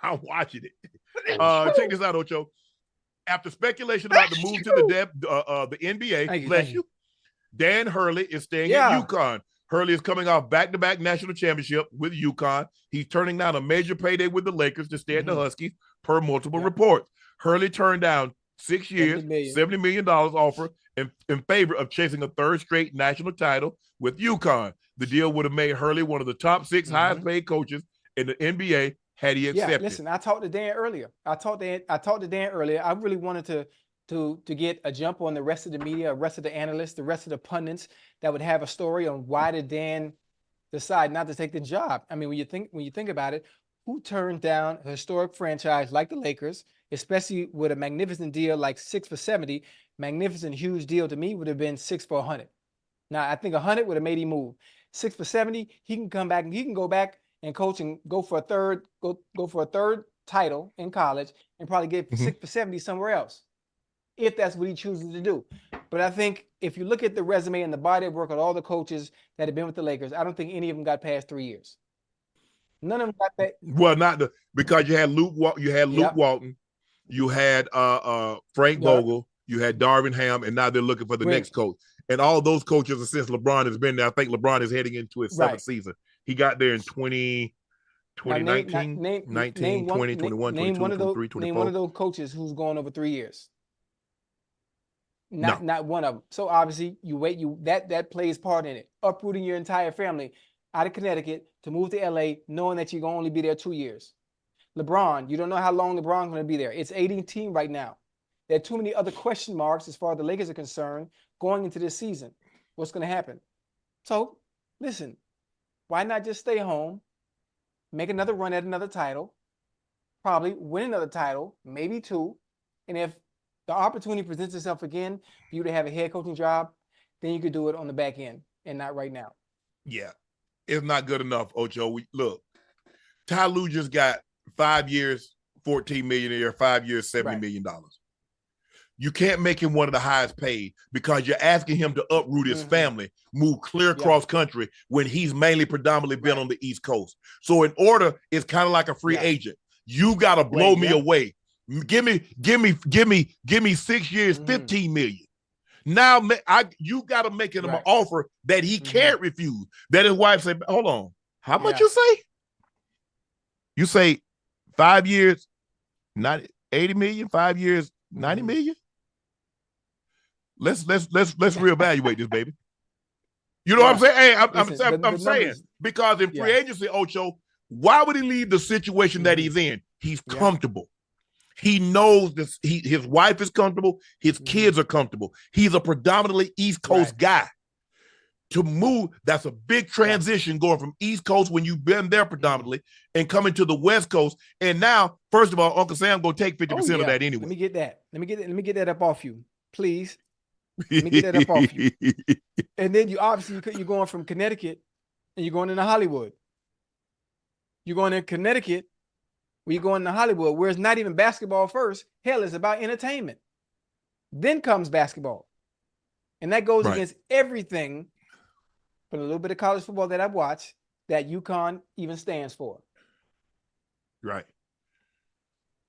I'm watching it. Check this out, Ocho. After speculation about the move to the NBA, bless you, Dan Hurley is staying at Uconn. Hurley is coming off back-to-back national championship with Uconn. He's turning down a major payday with the Lakers to stay at the Huskies, per multiple reports. Hurley turned down 6 years, $70 million offer in favor of chasing a third straight national title with Uconn. The deal would have made Hurley one of the top 6 highest-paid coaches in the NBA had he accepted. Yeah, listen, I talked to Dan earlier. I talked to Dan earlier. I really wanted to get a jump on the rest of the media, the rest of the analysts, the rest of the pundits that would have a story on why did Dan decide not to take the job. I mean, when you think about it, who turned down a historic franchise like the Lakers especially with a magnificent deal like 6 for 70. Magnificent, huge deal to me would have been 6 for 100. Now, I think 100 would have made him move. 6 for 70, he can come back and he can go back and coach and go for a third title in college and probably get 6 for 70 somewhere else, if that's what he chooses to do. But I think if you look at the resume and the body of work of all the coaches that have been with the Lakers, I don't think any of them got past 3 years. None of them got that. Well, because you had Luke Walton, you had Frank Vogel, you had Darvin Ham, and now they're looking for the next coach. And all those coaches, since LeBron has been there, I think LeBron is heading into his seventh season. He got there in 2019, 19, 20, 21, 22, 23, 24. Name one of those coaches who's gone over 3 years. Not one of them. So obviously that plays part in it. Uprooting your entire family out of Connecticut to move to LA, knowing that you're going to only be there 2 years. LeBron, you don't know how long LeBron's going to be there. It's 18 right now. There are too many other question marks as far as the Lakers are concerned going into this season. What's going to happen? So, listen, why not just stay home, make another run at another title, probably win another title, maybe 2, and if the opportunity presents itself again for you to have a head coaching job, then you could do it on the back end and not right now. Yeah, it's not good enough, Ocho. Look, Ty Lue just got 5 years, $14 million a year, 5 years, $70 million. You can't make him one of the highest paid because you're asking him to uproot his family, move clear across country when he's mainly predominantly been on the East Coast. So in order, it's kind of like a free agent. You got to blow me away. Give me 6 years, $15 million. Now you got to make him an offer that he can't refuse. That his wife said, hold on, how much you say? You say 5 years, not 80 million, 5 years, 90 million? Let's reevaluate this, baby. You know what I'm saying? Hey, I'm saying because in free agency, Ocho, why would he leave the situation that he's in? He's comfortable. He knows this. His wife is comfortable. His kids are comfortable. He's a predominantly East Coast guy. To move, that's a big transition going from East Coast when you've been there predominantly and coming to the West Coast. And now, first of all, Uncle Sam gonna take 50% of that anyway. Let me get that. Let me get that up off you, please. Let me get that up off you. And then you're going from Connecticut and you're going into Hollywood. You're going to Connecticut, where you're going to Hollywood, where it's not even basketball first. Hell, it's about entertainment. Then comes basketball. And that goes against everything but a little bit of college football that I've watched that Uconn even stands for. Right.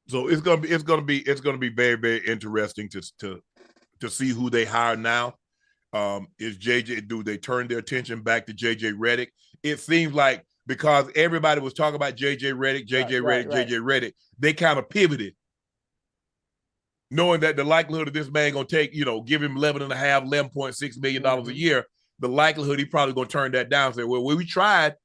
So it's gonna be very, very interesting to see who they hire now. Do they turn their attention back to JJ Redick? It seems like because everybody was talking about JJ Redick, they kind of pivoted, knowing that the likelihood of this man gonna take, give him $11.6 million a year. The likelihood he probably gonna turn that down and say, well, we tried.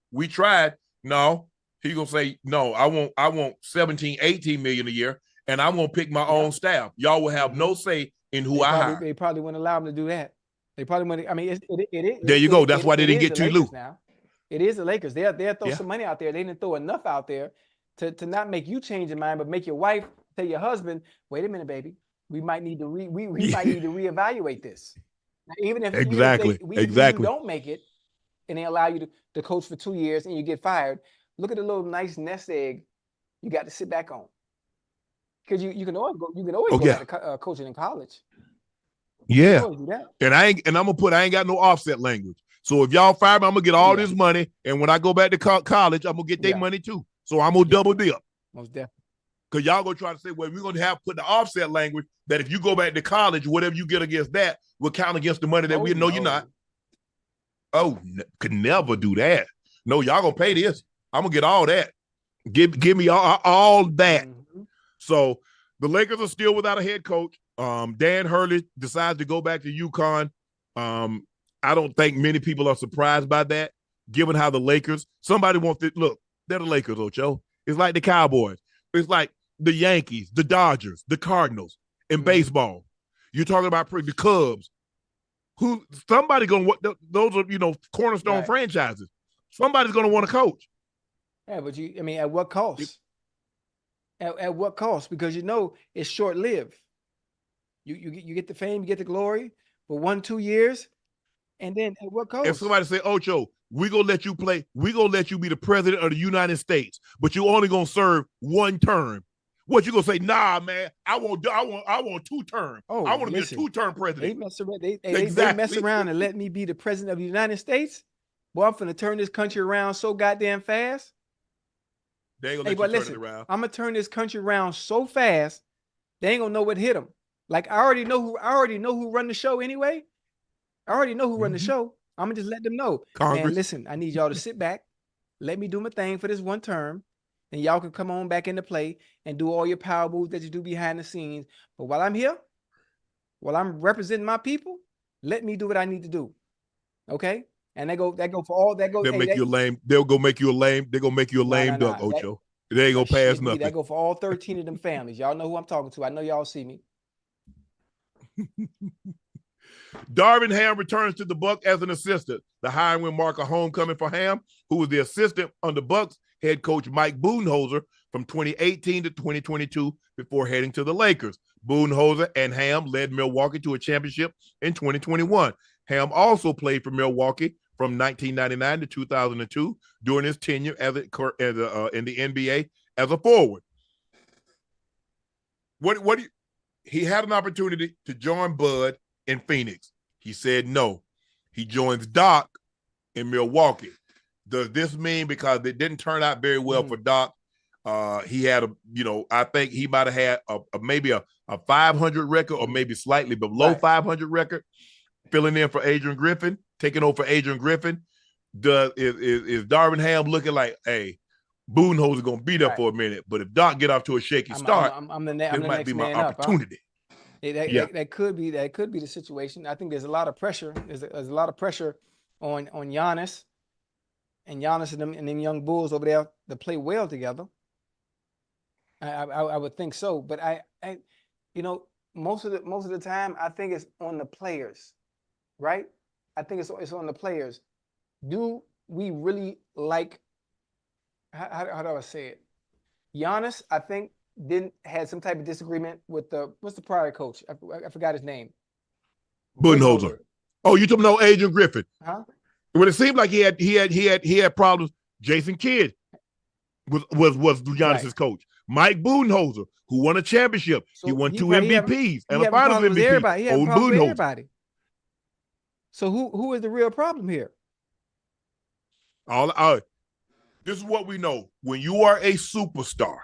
No, he gonna say, no, I want 17, 18 million a year, and I'm gonna pick my own staff. Y'all will have no say in who I hire. They probably wouldn't allow him to do that. They probably wouldn't. I mean, it is. There you go. That's why they didn't get too loose. Now, it is the Lakers. They'll throw some money out there. They didn't throw enough out there to not make you change your mind, but make your wife tell your husband, wait a minute, baby, we might need to reevaluate this. Now, even if you don't make it and they allow you to coach for 2 years and you get fired, look at the little nice nest egg you got to sit back on. Because you can always go back to coaching in college. Yeah. And I ain't got no offset language. So if y'all fire me, I'm gonna get all this money. And when I go back to college, I'm gonna get their money too. So I'm gonna double dip. Most definitely. Because y'all gonna try to say, well, we're gonna put the offset language that if you go back to college, whatever you get against that will count against the money that we know you're not. Oh, could never do that. No, y'all gonna pay this. I'm gonna get all that. Give me all that. So the Lakers are still without a head coach. Dan Hurley decides to go back to Uconn. I don't think many people are surprised by that, given how the Lakers, somebody wants to look, they're the Lakers, Ocho. It's like the Cowboys. It's like the Yankees, the Dodgers, the Cardinals in baseball. You're talking about the Cubs. Somebody going to, those are, cornerstone franchises. Somebody's going to want to coach. Yeah, but at what cost? At what cost? Because it's short lived. You get the fame, you get the glory for 1-2 years, and then at what cost? If somebody say, Ocho, we're gonna let you play, we're gonna let you be the president of the United States, but you're only gonna serve 1 term. What you gonna say? Nah, man, I want 2 terms. I want to be a 2-term president. They mess around and let me be the president of the United States. Boy, I'm finna turn this country around so goddamn fast. They ain't gonna let you turn it around. I'm gonna turn this country around so fast, they ain't gonna know what hit them. Like I already know who run the show anyway. I already know who run the show. I'm gonna just let them know. Congress. Man, listen, I need y'all to sit back, let me do my thing for this 1 term, and y'all can come on back into play and do all your power moves that you do behind the scenes. But while I'm here, while I'm representing my people, let me do what I need to do. Okay? And they go for all that goes. They'll make you lame. They'll go make you a lame. They're gonna make you a lame duck, Ocho. They ain't gonna pass nothing. That go for all 13 of them families. Y'all know who I'm talking to. I know y'all see me. Darvin Ham returns to the Bucs as an assistant. The hiring will mark a homecoming for Ham, who was the assistant under Bucs head coach Mike Budenholzer from 2018 to 2022 before heading to the Lakers. Budenholzer and Ham led Milwaukee to a championship in 2021. Ham also played for Milwaukee from 1999 to 2002 during his tenure in the NBA as a forward. He had an opportunity to join Bud in Phoenix. He said no. He joins Doc in Milwaukee. Does this mean because it didn't turn out very well for Doc? He had I think he might have had maybe a 500 record or maybe slightly below 500 record, filling in for Adrian Griffin, taking over for Adrian Griffin. Is Darvin Ham looking like, hey, Budenholzer going to be there for a minute, but if Doc get off to a shaky start, it might be my opportunity. That could be the situation. I think there's a lot of pressure. There's a lot of pressure on Giannis and them young Bulls over there to play well together. I would think so, but I most of the time I think it's on the players, right? I think it's on the players. Do we really like? How do I say it? Giannis, I think, had some type of disagreement with what's the prior coach? I forgot his name. Budenholzer. Oh, you talking about Adrian Griffin? Huh? Well, it seemed like he had problems. Jason Kidd was Giannis's coach. Mike Budenholzer, who won a championship, he won 2 MVPs and a Finals MVP. He had problems with everybody. So who is the real problem here? This is what we know. When you are a superstar,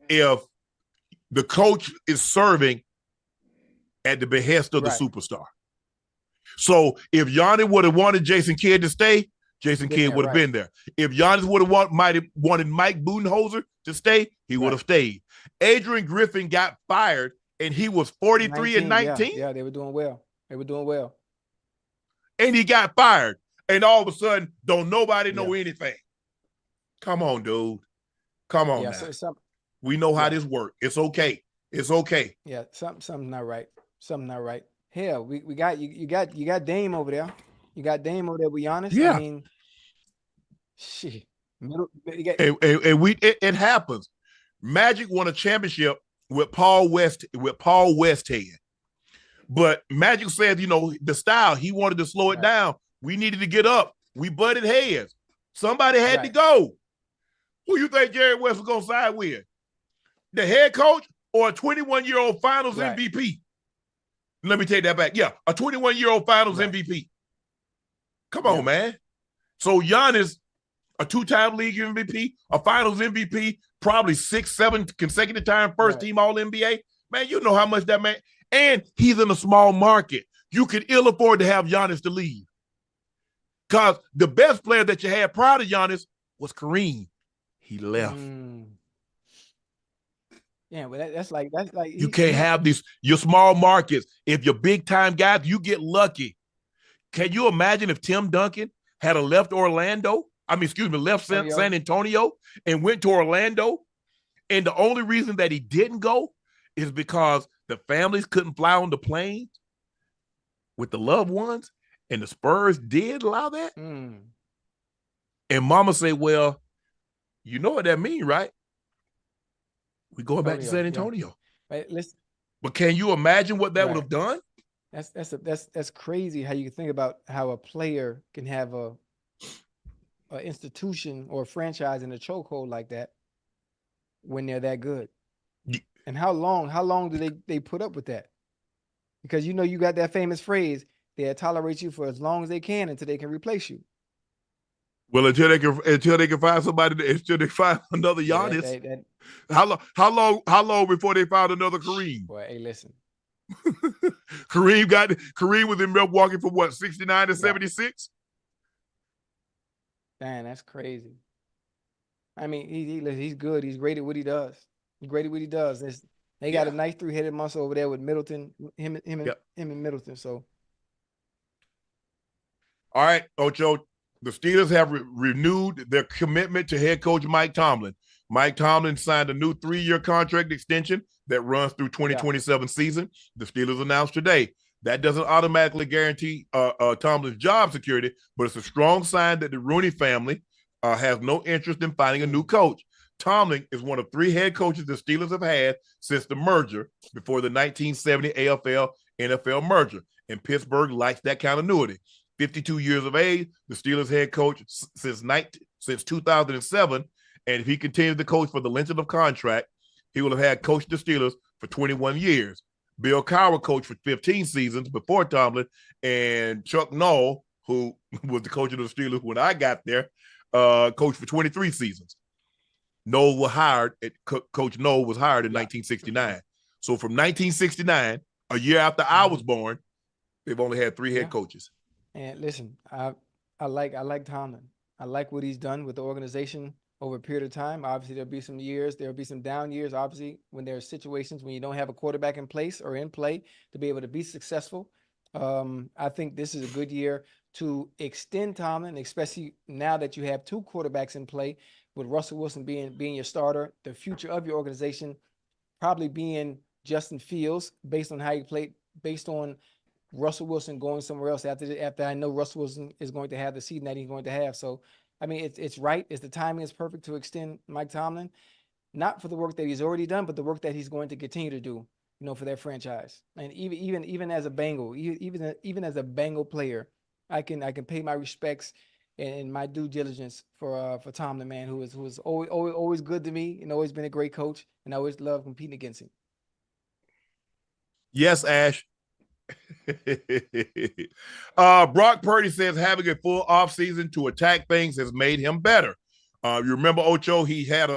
if the coach is serving at the behest of the superstar. So if Giannis would have wanted Jason Kidd to stay, Jason Kidd would have been there. If Giannis would have wanted Mike Budenholzer to stay, he would have stayed. Adrian Griffin got fired, and he was 43 and 19. Yeah, they were doing well. And he got fired. And all of a sudden, don't nobody know anything. Come on, dude. Come on now. We know how this works. It's okay. It's okay. Yeah, something not right. Something not right. Hell, we got you got Dame over there. You got Dame over there with Giannis. Yeah. I mean, shit. It happens. Magic won a championship with Paul Westhead. But Magic said, the style, he wanted to slow it down. We needed to get up. We butted heads. Somebody had to go. Who you think Jerry West was going to side with? The head coach or a 21-year-old finals MVP? Let me take that back. Yeah, a 21-year-old finals MVP. Come on, man. So Giannis, a 2-time league MVP, a finals MVP, probably 6-7 consecutive time first team All-NBA. Man, you know how much that man, and he's in a small market. You could ill afford to have Giannis to leave. Because the best player that you had prior to Giannis was Kareem. He left. Yeah, but that's like you can't have your small markets. If you're big time guys, you get lucky. Can you imagine if Tim Duncan had left San Antonio and went to Orlando, and the only reason that he didn't go is because the families couldn't fly on the planes with the loved ones, and the Spurs did allow that. And mama say, well, you know what that means, right? We going back to San Antonio. Yeah. Right, listen. But can you imagine what that would have done? That's crazy how you think about how a player can have a institution or a franchise in a chokehold like that when they're that good. Yeah. And how long do they put up with that? Because you got that famous phrase, they'll tolerate you for as long as they can until they can replace you. Well, until they can find somebody, until they find another Giannis. How long before they found another Kareem? Boy, hey, listen. Kareem was in Milwaukee from what, 69 to 76? Man, that's crazy. I mean, he's good. He's great at what he does. They got a nice 3-headed monster over there with Middleton, him and Middleton. So, all right, Ocho. The Steelers have renewed their commitment to head coach Mike Tomlin. Mike Tomlin signed a new 3-year contract extension that runs through 2027 season. The Steelers announced today. That doesn't automatically guarantee Tomlin's job security, but it's a strong sign that the Rooney family has no interest in finding a new coach. Tomlin is one of 3 head coaches the Steelers have had since the merger before the 1970 AFL-NFL merger, and Pittsburgh likes that continuity. 52 years of age, the Steelers head coach since 2007, and if he continues to coach for the length of the contract, he will have had coached the Steelers for 21 years. Bill Cowher coached for 15 seasons before Tomlin, and Chuck Noll, who was the coach of the Steelers when I got there, coached for 23 seasons. Coach Noll was hired in 1969. So from 1969, a year after I was born, they've only had 3 head coaches. And listen, I like Tomlin. I like what he's done with the organization over a period of time. Obviously, there'll be some years, there'll be some down years, obviously, when there are situations when you don't have a quarterback in place or in play to be able to be successful. I think this is a good year to extend Tomlin, especially now that you have 2 quarterbacks in play, with Russell Wilson being your starter, the future of your organization probably being Justin Fields based on how he played, based on Russell Wilson going somewhere else after I know Russell Wilson is going to have the season that he's going to have. So, I mean, it's right. The timing is perfect to extend Mike Tomlin, not for the work that he's already done, but the work that he's going to continue to do, for their franchise. And even as a Bengal, even as a Bengal player, I can pay my respects and my due diligence for Tomlin, man, who is always good to me and always been a great coach, and I always love competing against him. Yes, Ash. Brock Purdy says having a full offseason to attack things has made him better. You remember Ocho? He had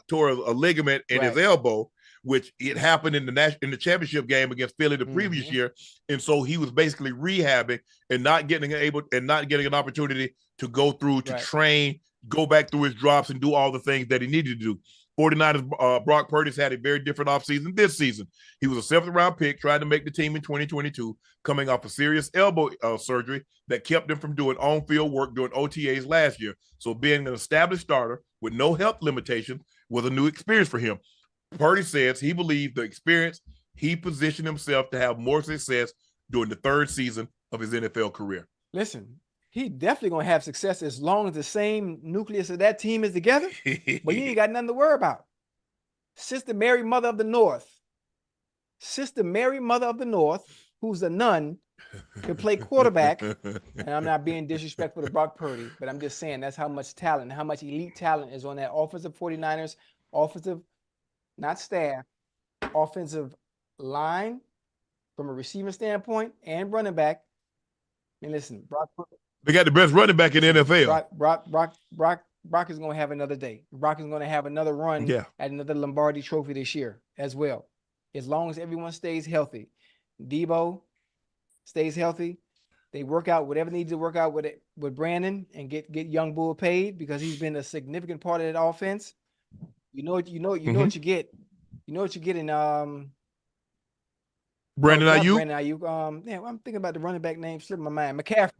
tore a ligament in his elbow, which it happened in the championship game against Philly the previous year, and so he was basically rehabbing and not getting an opportunity to go through to train, go back through his drops, and do all the things that he needed to do. 49ers, Brock Purdy's had a very different offseason this season. He was a 7th-round pick, trying to make the team in 2022, coming off a serious elbow surgery that kept him from doing on-field work during OTAs last year. So being an established starter with no health limitations was a new experience for him. Purdy says he believes the experience he positioned himself to have more success during the 3rd season of his NFL career. Listen, he definitely going to have success as long as the same nucleus of that team is together, but you ain't got nothing to worry about. Sister Mary, Mother of the North, who's a nun, can play quarterback, and I'm not being disrespectful to Brock Purdy, but I'm just saying that's how much talent, how much elite talent is on that offensive 49ers, not staff, offensive line from a receiving standpoint and running back. And listen, they got the best running back in the NFL. Brock is going to have another day. Brock is going to have another run at another Lombardi Trophy this year as well, as long as everyone stays healthy. Debo stays healthy. They work out whatever needs to work out with Brandon and get Young Bull paid, because he's been a significant part of that offense. You know what you get. You know what you get in Brandon Ayyyyy. I'm thinking about the running back name slipping my mind. McCaffrey.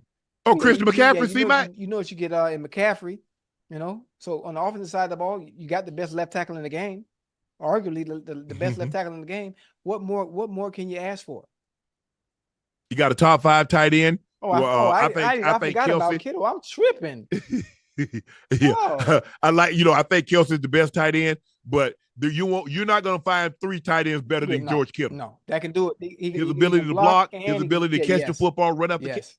Oh, Christian McCaffrey. You know what you get in McCaffrey. So on the offensive side of the ball, you got the best left tackle in the game, arguably the best left tackle in the game. What more can you ask for? You got a top 5 tight end. I forgot about Kittle. I'm tripping. Yeah, I like, I think Kelsey's the best tight end, but you're not going to find 3 tight ends better than George Kittle. No, that can do it. His ability to block, his ability to catch the football, run up the catch.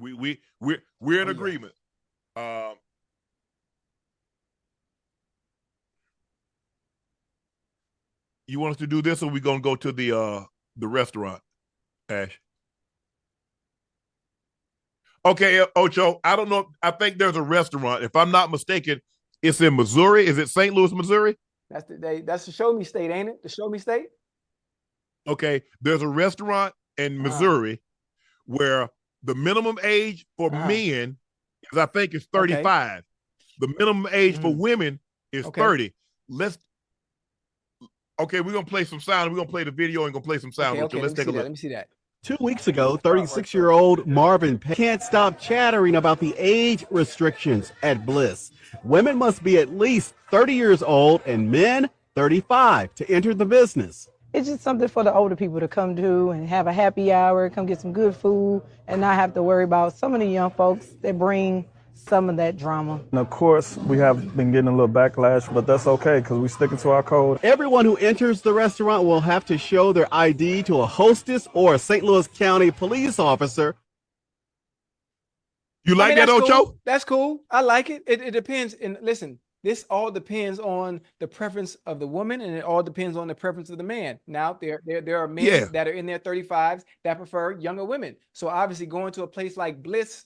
We're in agreement. You want us to do this, or we gonna go to the restaurant, Ash? Okay, Ocho. I don't know. I think there's a restaurant. If I'm not mistaken, it's in Missouri. Is it St. Louis, Missouri? That's the Show Me State, ain't it? The Show Me State. Okay, there's a restaurant in Missouri where the minimum age for men is, I think, is 35. Okay. The minimum age for women is 30. Okay, we're gonna play some sound. We're gonna play the video and gonna play some sound. Okay, let's take a look. Let me see that. 2 weeks ago, 36-year-old Marvin can't stop chattering about the age restrictions at Bliss. Women must be at least 30 years old and men 35 to enter the business. It's just something for the older people to come do and have a happy hour, come get some good food, and not have to worry about some of the young folks that bring some of that drama. And of course, we have been getting a little backlash, but that's okay because we're sticking to our code. Everyone who enters the restaurant will have to show their ID to a hostess or a St. Louis County police officer. You like that, Ocho? Cool. That's cool. I like it. It depends. And listen, this all depends on the preference of the woman, and it all depends on the preference of the man. Now, there are men that are in their 35s that prefer younger women. So obviously going to a place like Bliss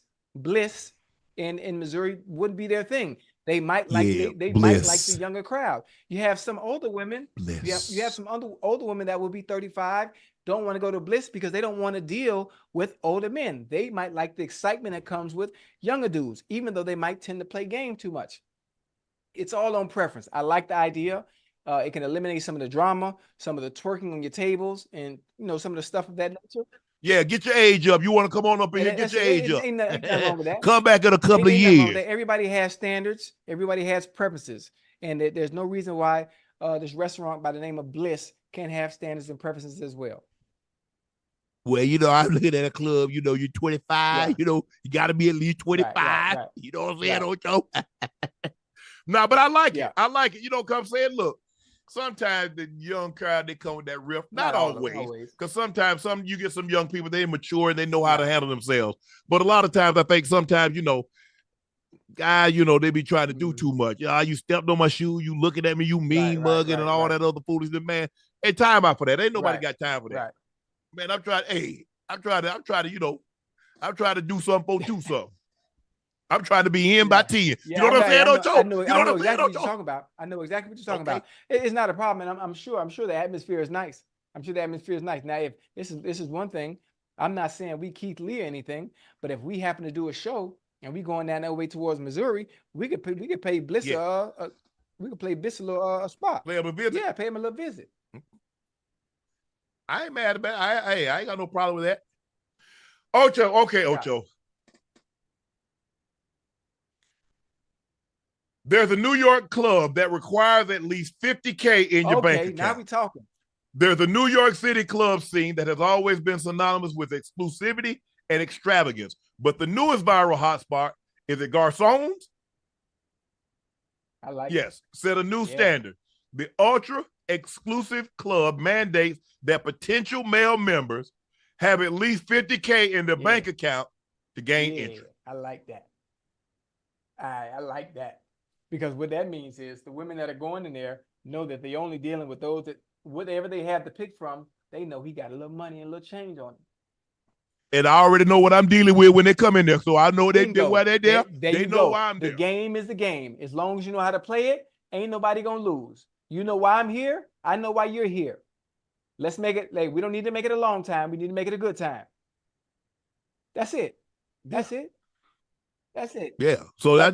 in Missouri wouldn't be their thing. They might like they might like the younger crowd. You have some older women. You have some older women that will be 35, don't want to go to Bliss because they don't want to deal with older men. They might like the excitement that comes with younger dudes, even though they might tend to play game too much. It's all on preference. I like the idea. It can eliminate some of the drama, some of the twerking on your tables, and some of the stuff of that nature. Yeah, get your age up. You want to come on up and get your age up. Ain't nothing wrong with that. Come back in a couple of years. Everybody has standards. Everybody has preferences. And there's no reason why this restaurant by the name of Bliss can't have standards and preferences as well. Well, I'm looking at a club, you're 25, you got to be at least 25. Right. You know what I'm saying, Ocho? No, but I like it. I like it. Come saying, look, sometimes the young crowd, they come with that riff. Not always. Because sometimes you get some young people, they mature and they know how to handle themselves. But a lot of times, I think sometimes, guys, they be trying to do too much. You stepped on my shoe, you looking at me, you mean mugging and all that other foolishness, man. Hey, time out for that. Ain't nobody got time for that. Right. Man, I'm trying to do something for do something. I'm trying to be in by 10. You know what I'm saying, Ocho? I know exactly what you're talking about. I know exactly what you're talking about. It's not a problem, and I'm sure the atmosphere is nice. I'm sure the atmosphere is nice. Now, if this is one thing, I'm not saying we Keith Lee or anything, but if we happen to do a show and we going down that way towards Missouri, we could pay Bliss we could play Bliss a little spot. Play him a visit. Yeah, pay him a little visit. I ain't mad about it. I ain't got no problem with that. Ocho, okay, Ocho. There's a New York club that requires at least $50K in your bank account. Now we talking. There's a New York City club scene that has always been synonymous with exclusivity and extravagance. But the newest viral hotspot is at Garçons. I like it. Set a new standard. The ultra exclusive club mandates that potential male members have at least $50K in their bank account to gain entry. I like that. I like that. Because what that means is the women that are going in there know that they're only dealing with those that whatever they have to pick from, they know he got a little money and a little change on him. And I already know what I'm dealing with when they come in there. So I know why they're there. They know why I'm there. The game is the game. As long as you know how to play it, ain't nobody going to lose. You know why I'm here. I know why you're here. Let's make it, we don't need to make it a long time. We need to make it a good time. That's it. That's it. That's it. Yeah. So I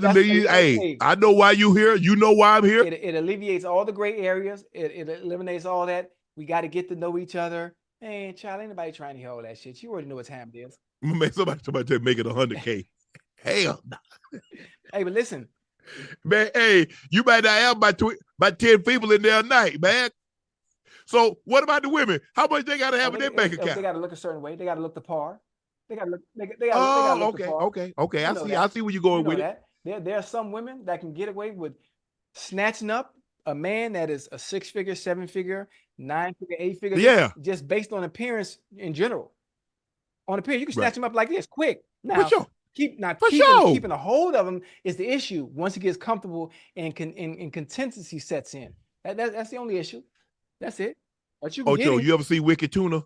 know why you here. You know why I'm here. It alleviates all the gray areas. It eliminates all that. We got to get to know each other. Man, child, ain't nobody trying to hear all that shit. You already know what time it is. Man, somebody just make it 100K. Hell no. Hey, but listen. Man, you might not have about 10 people in there a night, man. So what about the women? How much they got to have in their bank account? They got to look a certain way. They got to look the par. They got to look the part. Okay. I see where you're going with it. There are some women that can get away with snatching up a man that is a 6-figure, 7-figure, 9-figure, 8-figure, just based on appearance in general. On appearance, you can snatch him up like this, quick. Now, for sure. Keeping a hold of him is the issue. Once he gets comfortable and consistency sets in, that's the only issue. That's it. But you Ocho, you ever see Wicked Tuna?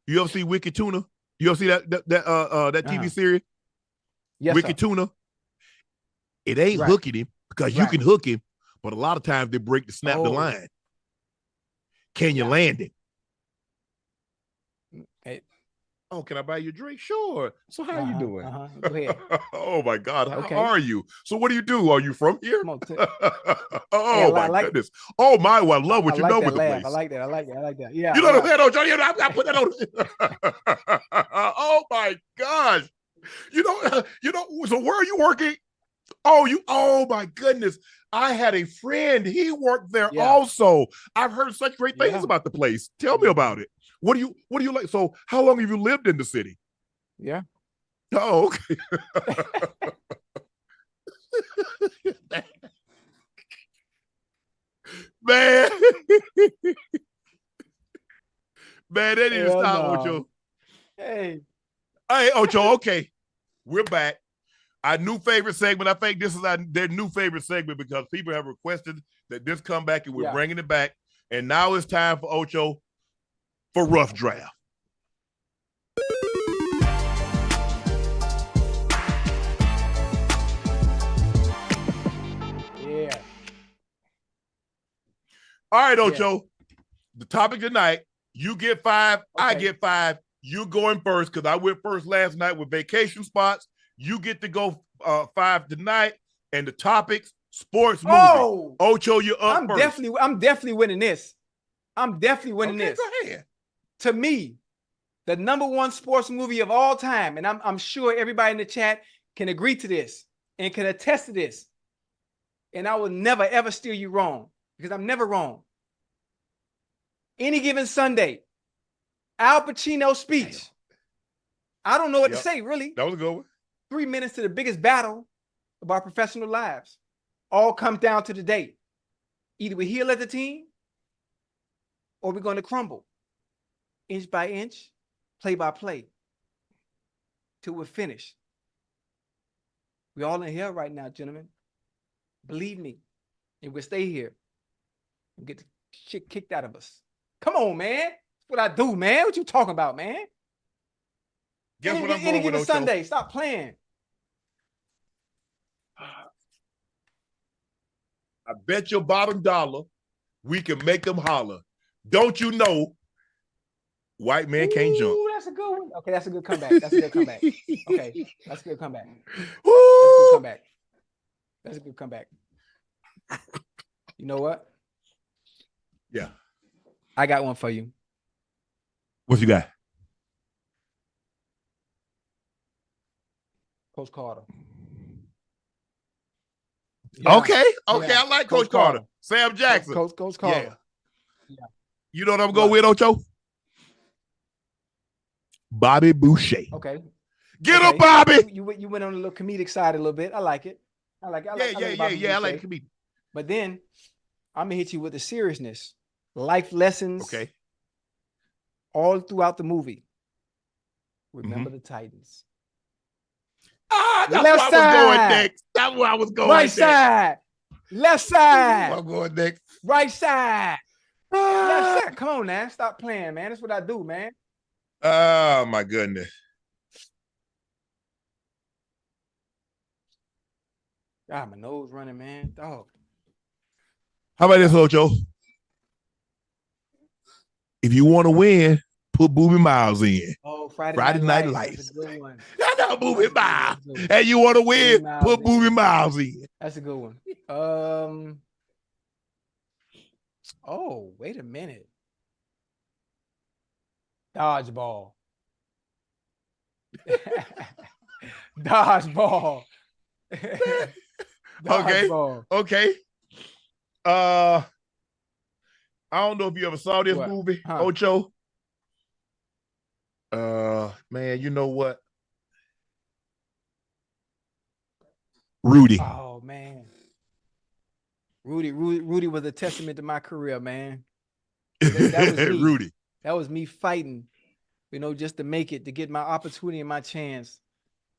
You ever see Wicked Tuna? You ever see that TV series? Yes, Wicked Tuna. It ain't hooking him because you can hook him, but a lot of times they break to snap the line. Can you land it? Hey. Oh, can I buy you a drink? Sure. So how are you doing? Go ahead. Oh my God, how are you? So what do you do? Are you from here? Oh my goodness. Oh my, well, I love what you know with the place. I like that. Yeah. You know what I'm saying, Ocho? I put that on. Oh my gosh. You know, so where are you working? Oh my goodness. I had a friend. He worked there also. I've heard such great things about the place. Tell me about it. What do you like? So how long have you lived in the city? Yeah. Oh, okay. Man, they need to stop, Ocho. Hey, Ocho, okay. We're back. Our new favorite segment. I think this is their new favorite segment because people have requested that this come back and we're bringing it back. And now it's time for Ocho for Rough Draft. Yeah. All right, Ocho. The topic tonight, you get 5, I get 5. You going first because I went first last night with vacation spots. You get to go 5 tonight. And the topics, sports movie. Ocho, you're up first. I'm definitely winning this. I'm definitely winning this. Go ahead. To me, the #1 sports movie of all time, and I'm sure everybody in the chat can agree to this and can attest to this. And I will never, ever steer you wrong because I'm never wrong. Any Given Sunday, Al Pacino's speech. I don't know what to say, really. That was a good one. 3 minutes to the biggest battle of our professional lives. All comes down to the date. Either we heal as a team or we're going to crumble. Inch by inch, play by play, till we're finished. We're all in hell right now, gentlemen. Believe me. And we'll stay here and get the shit kicked out of us. Come on, man. That's what I do, man. What you talking about, man? Guess what I'm Any going Given with, Sunday. Stop playing. I bet your bottom dollar we can make them holler. Don't you know white man can't jump? That's a good one. Okay, that's a good comeback. Okay, that's a good comeback. That's a good comeback. You know what? Yeah. I got one for you. What you got? Coach Carter. Yeah. Okay. I like Coach Carter. Sam Jackson. Coach Carter. Yeah. You know what I'm going with, Ocho? Bobby Boucher. Okay. Get him, Bobby. You went on a little comedic side a little bit. I like it. I like comedic. But then I'm gonna hit you with the seriousness, life lessons. Okay. All throughout the movie. Remember the Titans. That's where I was going next. That's where I was going right next. Side. Left side. I'm going next. Right side. Left side. Come on, man. Stop playing, man. That's what I do, man. Oh, my goodness. God, my nose running, man. Dog. How about this, Ocho? If you want to win, put Booby Miles in. Oh, Friday Night Lights. That's a good one. I know Booby Miles. And you want to win, put Booby Miles in. That's a good one. Oh, wait a minute. Dodgeball. Dodgeball. Okay. I don't know if you ever saw this movie, Ocho. Man, you know what? Rudy. Oh man. Rudy was a testament to my career, man. That was me. Rudy. That was me fighting, just to make it, to get my opportunity and my chance.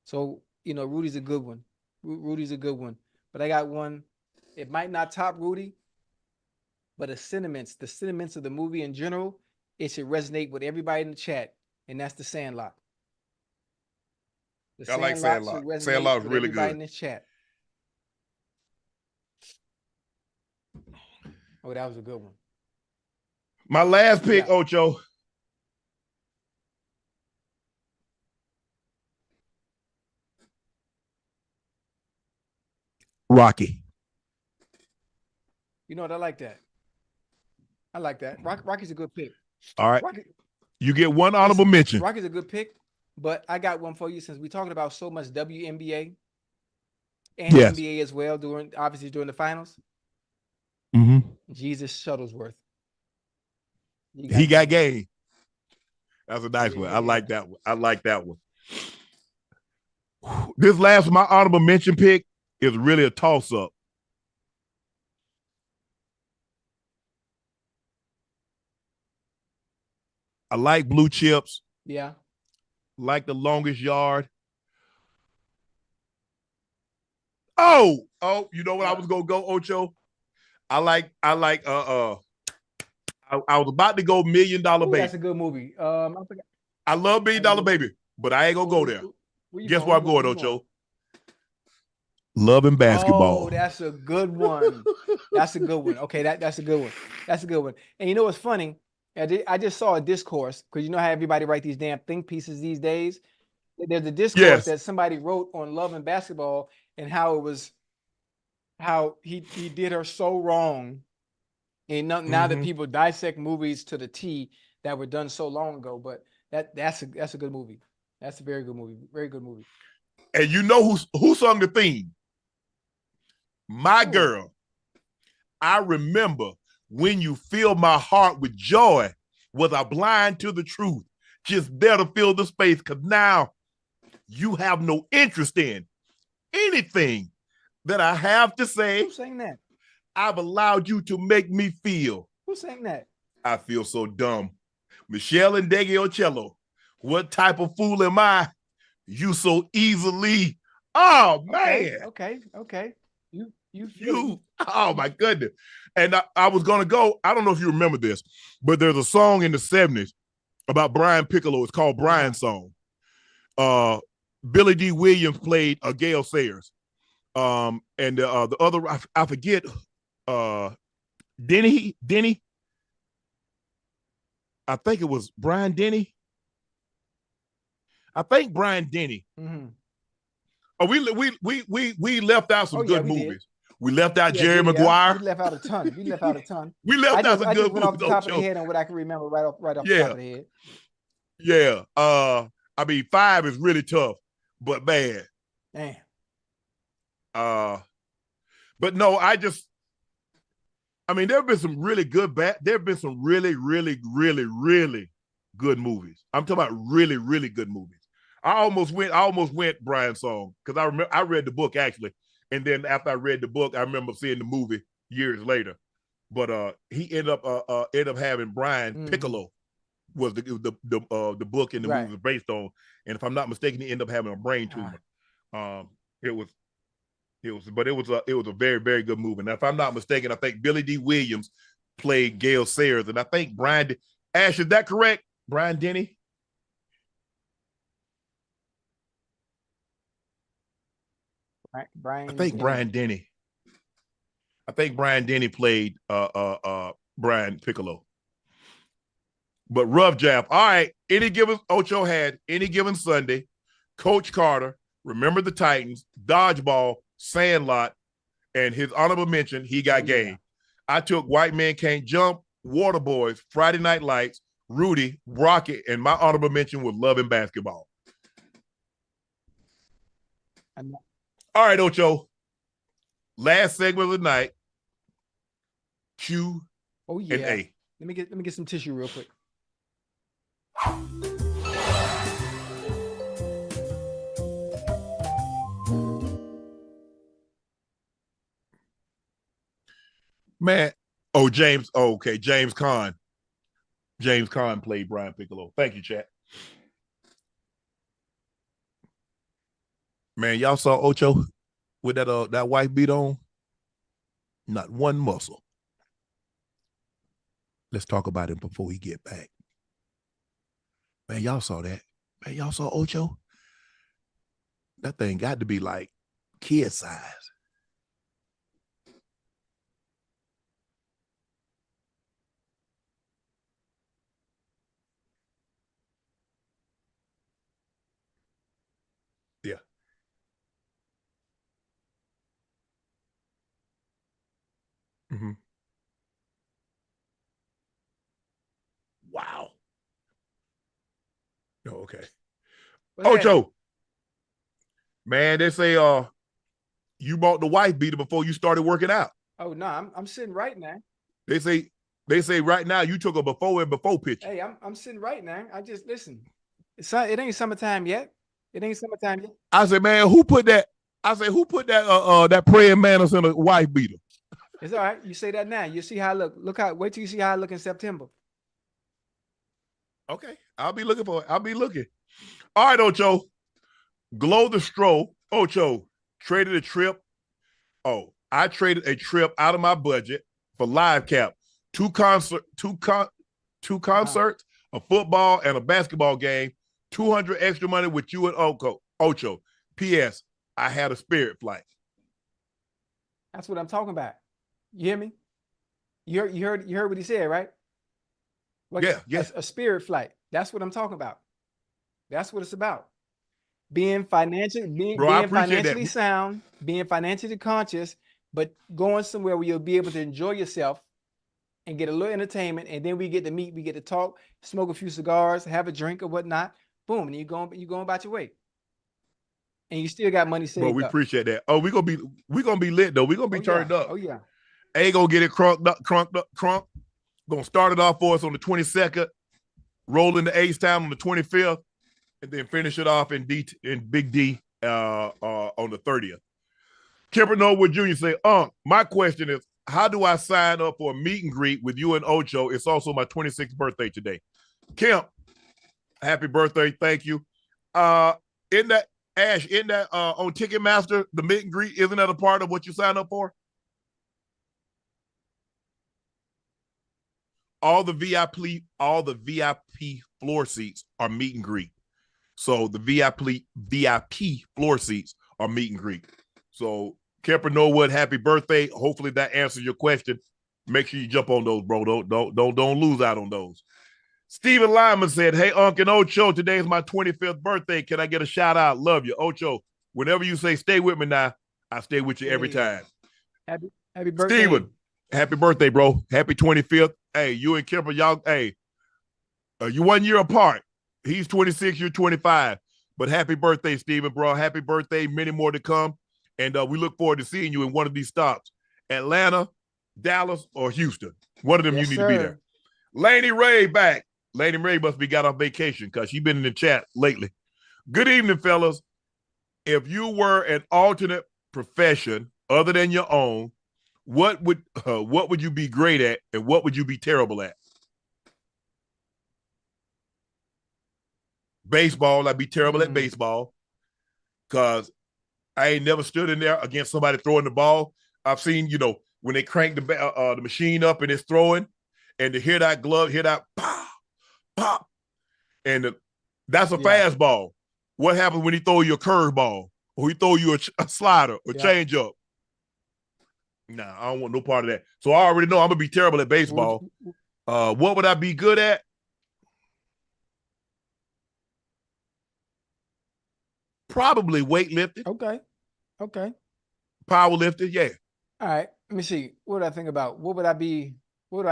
So, Rudy's a good one. Rudy's a good one. But I got one. It might not top Rudy, but the sentiments of the movie in general, it should resonate with everybody in the chat, and that's The Sandlot. I like Sandlot. Sandlot's really good. In the chat. Oh, that was a good one. My last pick, Ocho. Rocky. You know what? I like that. Rocky's a good pick. All right. You get one honorable mention. Rocky's a good pick, but I got one for you since we're talking about so much WNBA and NBA as well during the finals. Mm-hmm. Jesus Shuttlesworth. He got game. That's a nice one. I like that one. This last my honorable mention pick is really a toss-up. I like Blue Chips. Yeah. Like The Longest Yard. Oh, you know what I was gonna go, Ocho? I was about to go $1 Million Baby. That's a good movie. I love $1 Million Baby, but I ain't gonna go there. Guess where I'm going, Ocho? Love and Basketball. Oh, that's a good one. That's a good one. Okay, that's a good one. That's a good one. And you know what's funny? I just saw a discourse, because you know how everybody write these damn think pieces these days? There's a discourse that somebody wrote on Love and Basketball and how he did her so wrong. And now that people dissect movies to the T that were done so long ago, but that's a good movie. That's a very good movie. Very good movie. And you know who sung the theme? My girl. I remember when you fill my heart with joy, was I blind to the truth? Just there to fill the space, because now you have no interest in anything that I have to say. Who sang that? I've allowed you to make me feel. Who sang that? I feel so dumb. Michelle and Ochocinco. What type of fool am I? You so easily. Oh, man. Okay. You. Oh, my goodness. And I was going to go, I don't know if you remember this, but there's a song in the 70s about Brian Piccolo. It's called Brian's Song. Billy D. Williams played Gail Sayers. And the other, I forget, Denny. I think it was Brian Denny. I think Brian Denny. Mm-hmm. Oh, we left out some good movies. Did. We left out Jerry Maguire. We left out a ton. We left out some good movies. Went off the top of the head on what I can remember right off the top of the head. Yeah. I mean, 5 is really tough, but man. Damn. But no, there have been some really good there have been some really, really, really, really good movies. I'm talking about really, really good movies. I almost went Brian's Song, because I read the book actually, and then after I read the book, I remember seeing the movie years later. But he ended up having Brian Piccolo was the book and the movie was based on, and if I'm not mistaken, he ended up having a brain tumor. It was a very, very good movie. Now, if I'm not mistaken, I think Billy D. Williams played Gail Sayers, and I think Brian Ash, is that correct? Brian Denny? Brian. I think Brian Denny. I think Brian Denny played Brian Piccolo. But rough jab. All right. Ocho had any given Sunday, Coach Carter, Remember the Titans, Dodgeball, Sandlot, and his honorable mention, He Got Game. I took White Man Can't Jump, Water Boys, Friday Night Lights, Rudy, Rocket, and my honorable mention was Love and Basketball. All right, Ocho. Last segment of the night. Q and A. Let me get some tissue real quick. Man. Oh, James. Oh, okay. James Conn. James Conn played Brian Piccolo. Thank you, chat. Man, y'all saw Ocho with that wife beat on? Not one muscle. Let's talk about him before we get back. Man, y'all saw that. Man, y'all saw Ocho? That thing got to be like kid size. Yeah. Mm-hmm. Wow. Oh, okay. Ocho. Man, they say you bought the wife beater before you started working out. Oh no, I'm sitting right now. They say right now you took a before and before picture. Hey, I'm sitting right now. I just listen. It ain't summertime yet. It ain't summertime yet. I said, man, who put that? I said, who put that praying mantis in a wife beater? It's all right. You say that now. You see how I look. Wait till you see how I look in September. Okay. I'll be looking for it. I'll be looking. All right, Ocho. Glow the Stroll. Ocho traded a trip. Oh, I traded a trip out of my budget for live cap. Two concerts, a football and a basketball game, 200 extra money with you and Ocho. P.S. I had a Spirit flight. That's what I'm talking about. You hear me? You heard what he said, right? Like yeah. A Spirit flight. That's what I'm talking about. That's what it's about. Being financially sound, being financially conscious, but going somewhere where you'll be able to enjoy yourself and get a little entertainment, and then we get to meet, we get to talk, smoke a few cigars, have a drink or whatnot. Boom, and you're going about your way, and you still got money saved. Bro, we appreciate that. Oh, we're gonna be lit though. We're gonna be turned up. Oh yeah. A gonna get it crunked up. Gonna start it off for us on the 22nd, roll into H-Town on the 25th, and then finish it off in Big D on the 30th. Kemper Norwood Jr. say, my question is, how do I sign up for a meet and greet with you and Ocho? It's also my 26th birthday today. Kemp, happy birthday. Thank you. In that on Ticketmaster, the meet and greet, isn't that a part of what you sign up for? All the VIP floor seats are meet and greet. So the VIP floor seats are meet and greet. So Kemper Norwood, happy birthday. Hopefully that answers your question. Make sure you jump on those, bro. Don't lose out on those. Stephen Lyman said, hey, Unc and Ocho, today is my 25th birthday. Can I get a shout out? Love you. Ocho, whenever you say stay with me now, I stay with you every time. Happy birthday. Stephen, happy birthday, bro. Happy 25th. Hey, you and Kemper, y'all, hey, you 1 year apart. He's 26, you're 25. But happy birthday, Stephen, bro. Happy birthday. Many more to come. And we look forward to seeing you in one of these stops. Atlanta, Dallas, or Houston. One of them you need to be there. Laney Ray back. Laney Ray must be got off vacation because she's been in the chat lately. Good evening, fellas. If you were an alternate profession other than your own, what would you be great at and what would you be terrible at? Baseball, I'd be terrible at baseball because I ain't never stood in there against somebody throwing the ball. I've seen, when they crank the machine up and it's throwing, and to hear that glove, hear that pop, pop, and that's a fastball. What happens when he throw you a curveball or he throw you a slider or change up? Nah, I don't want no part of that. So I already know I'm gonna be terrible at baseball. What would I be good at? Probably weightlifting. Okay. Powerlifting, yeah. All right. Let me see. What do I think about? What would I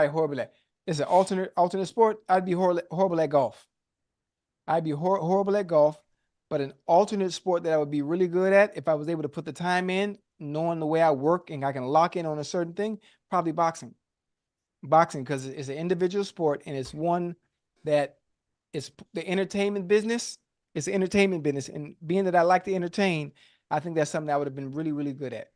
horrible at? It's an alternate sport. I'd be horrible at golf. I'd be horrible at golf, but an alternate sport that I would be really good at if I was able to put the time in, knowing the way I work and I can lock in on a certain thing, probably boxing. Boxing, because it's an individual sport and it's one that is the entertainment business. It's an entertainment business. And being that I like to entertain, I think that's something I would have been really, really good at.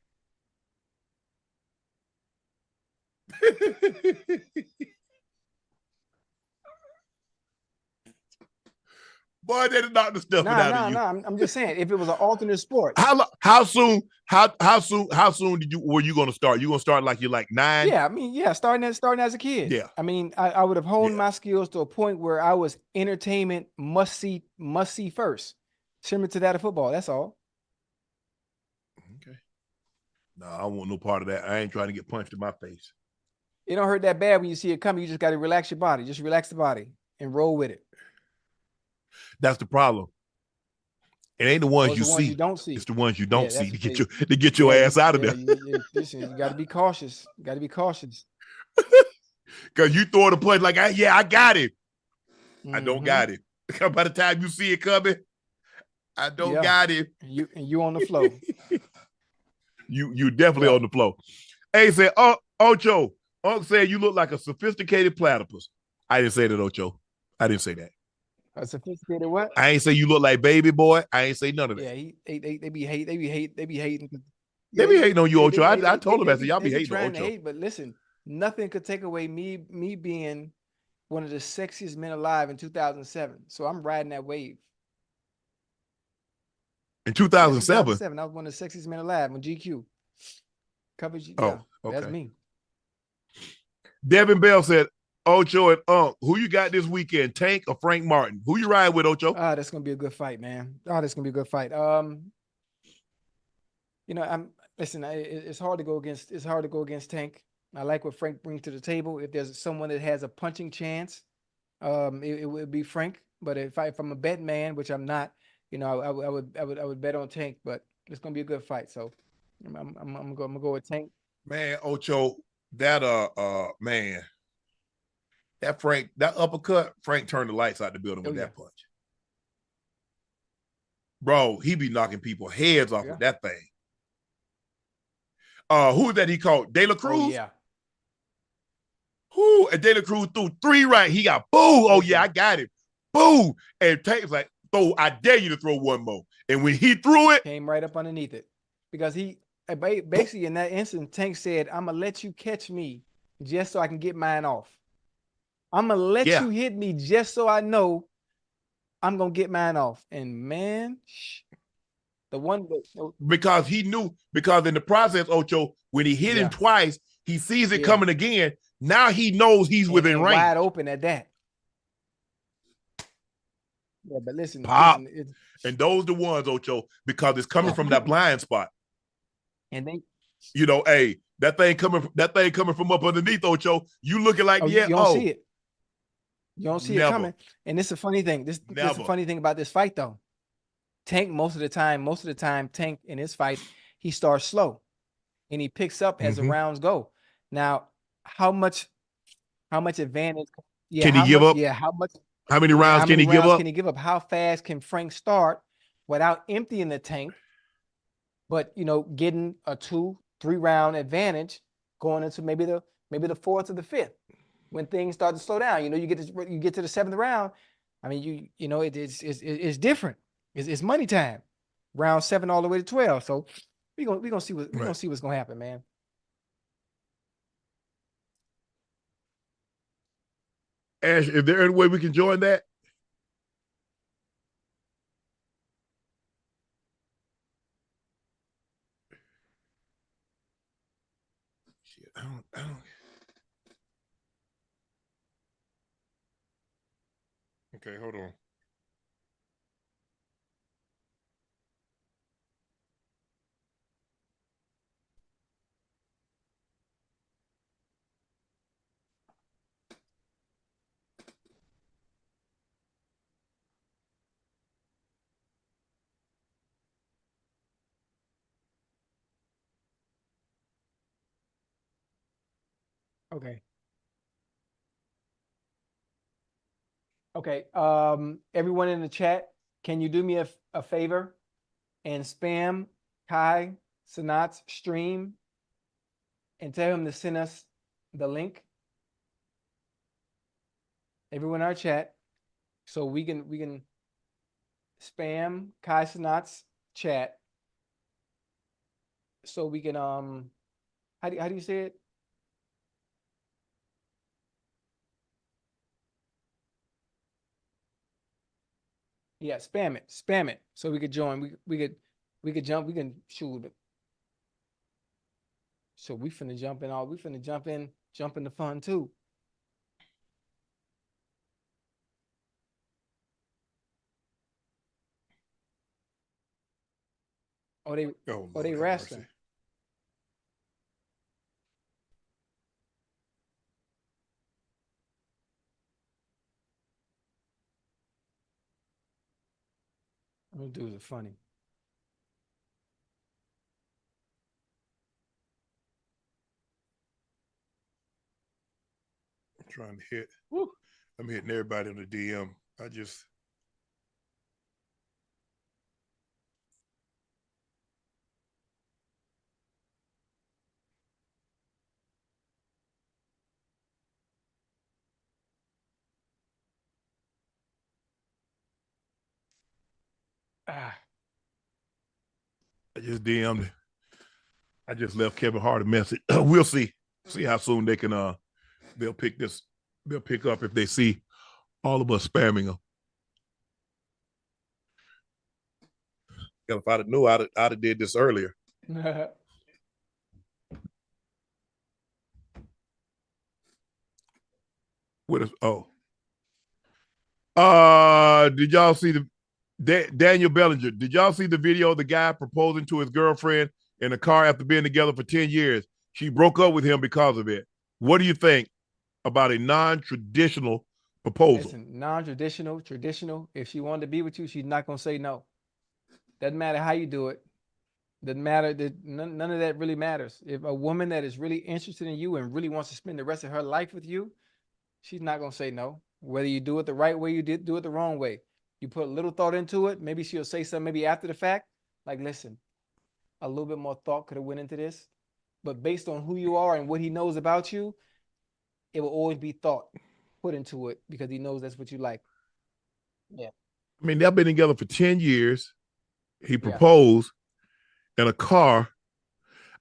Boy, they knocked the stuff out of you. I'm just saying, if it was an alternate sport. How soon were you going to start? You going to start like you're like 9? Yeah, I mean, yeah, starting as a kid. Yeah. I mean, I would have honed my skills to a point where I was entertainment must see first. Similar to that of football. That's all. Okay. No, I don't want no part of that. I ain't trying to get punched in my face. It don't hurt that bad when you see it coming. You just got to relax your body. Just relax the body and roll with it. That's the problem. It ain't the ones you see. You don't see. It's the ones you don't see to get your ass out of there. Listen, you got to be cautious. You got to be cautious. Because you throw the punch like, I got it. I don't got it. By the time you see it coming, I don't got it. You on the flow. you definitely on the flow. Hey, said, Ocho, Unc said you look like a sophisticated platypus. I didn't say that, Ocho. I didn't say that. A sophisticated what? I ain't say you look like baby boy. I ain't say none of that. Yeah, they be hating. They be hating on you, Ocho. I told them I said y'all be hating on Ocho. But listen, nothing could take away me being one of the sexiest men alive in 2007. So I'm riding that wave. In 2007? I was one of the sexiest men alive on GQ. Coverage. Oh, okay. That's me. Devin Bell said, Ocho and Unc, who you got this weekend, Tank or Frank Martin? Who you ride with, Ocho? That's gonna be a good fight, man. That's gonna be a good fight. It's hard to go against Tank. I like what Frank brings to the table. If there's someone that has a punching chance, it would be Frank. But if I'm a bet man, which I'm not, I would bet on Tank. But it's gonna be a good fight. So I'm gonna go with Tank. Man, Ocho, that man. That uppercut, Frank turned the lights out the building with that punch. Bro, he be knocking people's heads off with that thing. Who that he called? De La Cruz? Oh, yeah. Who? And De La Cruz threw 3 right. He got boo. Oh, yeah, I got it. Boo. And Tank's like, I dare you to throw one more. And when he threw it, came right up underneath it. Because he basically in that instant, Tank said, I'm going to let you catch me just so I can get mine off. I'm going to let you hit me just so I know I'm going to get mine off. And man, because he knew, because in the process, Ocho, when he hit him twice, he sees it coming again. Now he knows he's within range. Wide open at that. Yeah, but listen. Pop. And those the ones, Ocho, because it's coming from that blind spot. And they, hey, that thing coming from up underneath, Ocho, you looking like, you don't see it. You don't see it coming. And it's a funny thing. This is a funny thing about this fight, though. Tank, most of the time, Tank in his fight, he starts slow and he picks up as the rounds go. Now, how much advantage can he give up? Yeah, how many rounds can he give up? How fast can Frank start without emptying the tank, but getting a 2-3 round advantage going into maybe the 4th or the 5th when things start to slow down. You get to the 7th round. I mean, it's different. It's money time. Round 7 all the way to 12. So we're gonna see what's gonna happen, man. Ash, is there any way we can join that? Shit, I don't. Okay, hold on. Okay. Everyone in the chat, can you do me a favor and spam Kai Sanat's stream and tell him to send us the link? Everyone in our chat, so we can spam Kai Sanat's chat, so we can how do you say it? Yeah, spam it, so we could join. We could jump. We can shoot it. So we finna jump in. We finna jump in the fun too. They wrestling. Those dudes are funny. I'm trying to hit. Woo. I'm hitting everybody on the DM. I just DM'd. I just left Kevin Hart a message. We'll see how soon they can they'll pick up if they see all of us spamming them. If I'd have knew, I'd have did this earlier. Did y'all see Daniel Bellinger? Did y'all see the video of the guy proposing to his girlfriend in a car after being together for 10 years? She broke up with him because of it. What do you think about a non-traditional proposal? Listen, non-traditional, traditional. If she wanted to be with you, she's not gonna say no. Doesn't matter how you do it. Doesn't matter. None of that really matters. If a woman that is really interested in you and really wants to spend the rest of her life with you, she's not gonna say no. Whether you do it the right way, do it the wrong way. You put a little thought into it. Maybe she'll say something maybe after the fact. Like, listen, a little bit more thought could have went into this. But based on who you are and what he knows about you, it will always be thought put into it because he knows that's what you like. Yeah. I mean, they've been together for 10 years. He proposed in a car.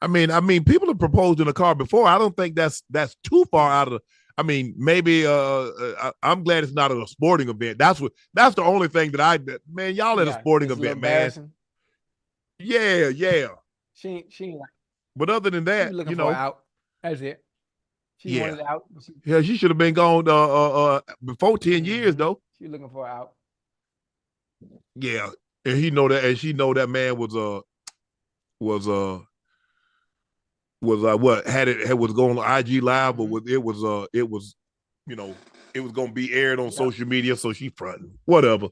I mean, people have proposed in a car before. I don't think that's too far out of the. I mean, maybe I'm glad it's not a sporting event. That's the only thing that man, y'all at a sporting event, man. Yeah. She ain't like. But other than that, looking for out. That's it. She wanted out. She should have been gone before 10 years though. She looking for out. Yeah, and he know that, and she know that man was was going on IG Live, but it was gonna be aired on social media, so she fronting whatever.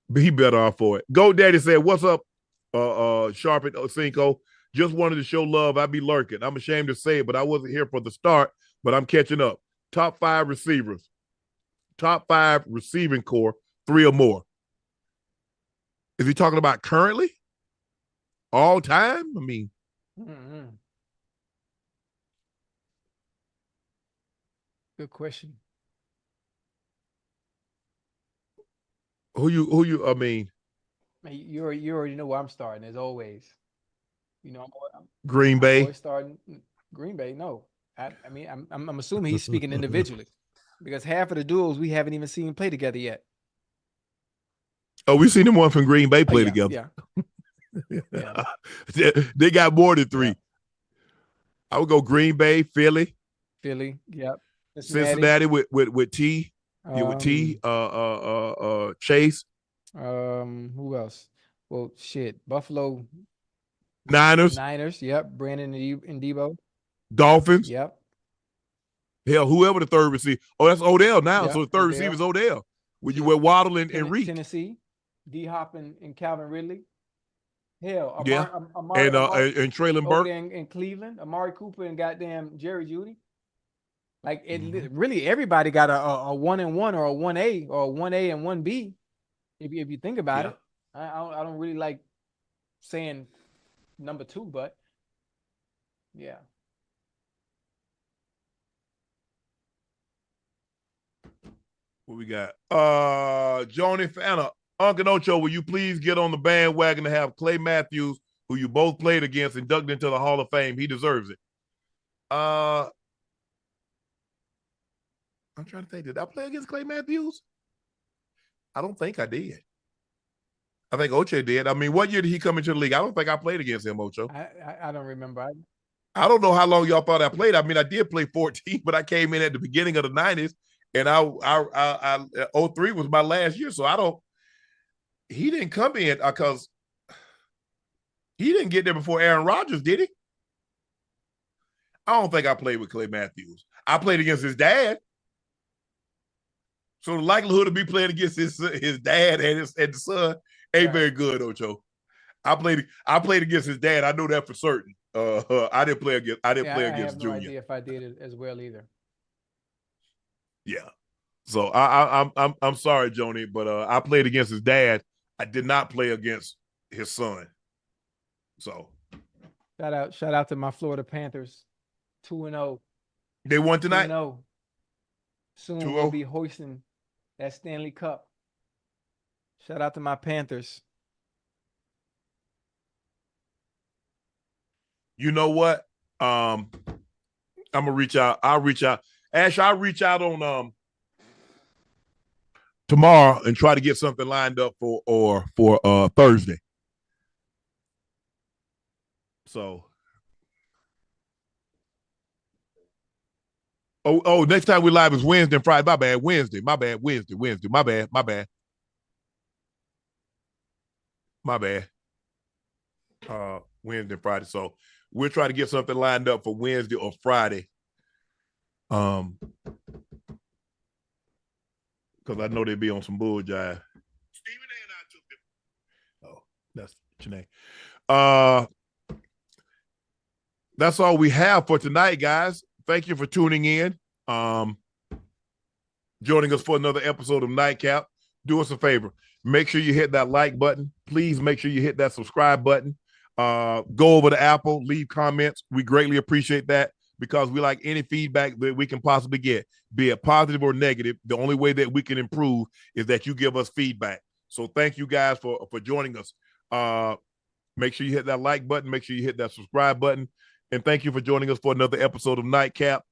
But he better off for it. GoDaddy said, "What's up, Sharpe and Ochocinco? Just wanted to show love. I be lurking. I'm ashamed to say it, but I wasn't here for the start, but I'm catching up. Top 5 receivers, top 5 receiving core, 3 or more. Is he talking about currently? All time? I mean, good question. Who you? I mean, you already know where I'm starting as always. I'm Green Bay. Starting Green Bay. No, I mean I'm assuming he's speaking individually because half of the duos we haven't even seen play together yet. Oh, we've seen them one from Green Bay play together. Yeah. They got more than 3. Yeah. I would go Green Bay, Philly. Yep. Cincinnati with T. With T. Chase. Who else? Well, shit. Buffalo. Niners. Yep. Brandon and Debo. Dolphins. Yep. Hell, whoever the third receiver. Oh, that's Odell now. Yep, so the third receiver is Odell. When you went Waddle and Reed. Tennessee. D-Hop and Calvin Ridley. Hell, Amari, and Traylon Burke in Cleveland, Amari Cooper and goddamn Jerry Jeudy. Like really, everybody got a 1-1 or a 1A or a 1A and 1B. If you think about it, I don't really like saying number 2, but yeah. What we got? Joni Fana. Unc Ocho, will you please get on the bandwagon to have Clay Matthews, who you both played against, inducted into the Hall of Fame? He deserves it. I'm trying to think. Did I play against Clay Matthews? I don't think I did. I think Ocho did. I mean, what year did he come into the league? I don't think I played against him, Ocho. I don't remember. I don't know how long y'all thought I played. I mean, I did play 14, but I came in at the beginning of the 90s, and I 03 was my last year. So he didn't come in because he didn't get there before Aaron Rodgers, did he? I don't think I played with Clay Matthews. I played against his dad. So the likelihood of me playing against his dad and the son ain't very good, Ocho. I played against his dad. I know that for certain. I didn't play against Junior. I have no idea if I did it as well either. Yeah. So I'm sorry, Joni, but I played against his dad. I did not play against his son. So shout out to my Florida Panthers. 2-0. They won tonight? 2-0. Soon 2-0. we'll be hoisting that Stanley Cup. Shout out to my Panthers. You know what? I'm gonna reach out. I'll reach out. Ash, I'll reach out on tomorrow and try to get something lined up for Thursday. So next time we live is Wednesday and Friday. My bad. Wednesday. My bad. Wednesday and Friday. So we'll try to get something lined up for Wednesday or Friday. Because I know they'll be on some bull jive. Stephen and I took them. Oh, that's Chiney. That's all we have for tonight, guys. Thank you for tuning in. Joining us for another episode of Nightcap. Do us a favor. Make sure you hit that like button. Please make sure you hit that subscribe button. Go over to Apple, leave comments. We greatly appreciate that because we like any feedback that we can possibly get, be it positive or negative. The only way that we can improve is that you give us feedback. So thank you guys for joining us. Make sure you hit that like button. Make sure you hit that subscribe button. And thank you for joining us for another episode of Nightcap.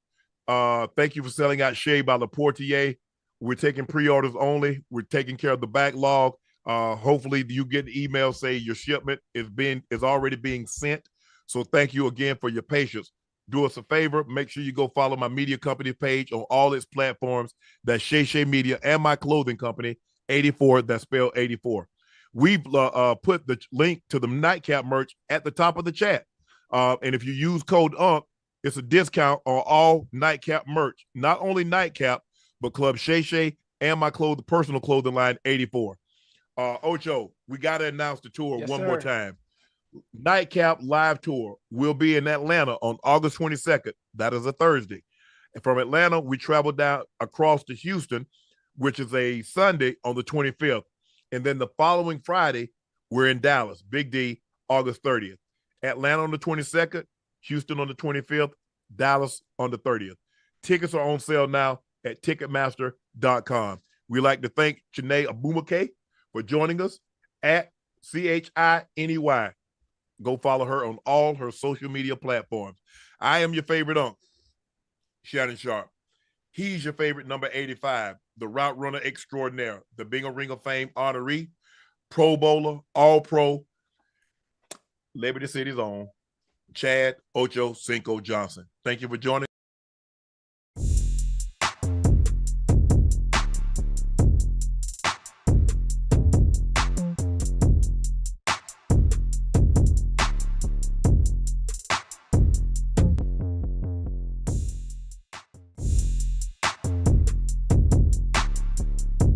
Thank you for selling out Shea by Le Portier. We're taking pre-orders only. We're taking care of the backlog. Hopefully you get an email say your shipment is already being sent. So thank you again for your patience. Do us a favor. Make sure you go follow my media company page on all its platforms. That's Shay Media and my clothing company, 84. That's spelled 84. We've put the link to the Nightcap merch at the top of the chat. And if you use code UNC, it's a discount on all Nightcap merch. Not only Nightcap, but Club Shay and my personal clothing line, 84. Ocho, we got to announce the tour one more time. Nightcap live tour will be in Atlanta on August 22nd. That is a Thursday. And from Atlanta, we travel down across to Houston, which is a Sunday on the 25th. And then the following Friday, we're in Dallas, Big D, August 30th. Atlanta on the 22nd, Houston on the 25th, Dallas on the 30th. Tickets are on sale now at Ticketmaster.com. We'd like to thank Chiney Ogwumike for joining us at CHINEY. Go follow her on all her social media platforms. I am your favorite Unc, Shannon Sharpe. He's your favorite number 85, the route runner extraordinaire, the Bingo Ring of Fame honoree, Pro Bowler, All-Pro, Liberty City's own, Chad Ochocinco Johnson. Thank you for joining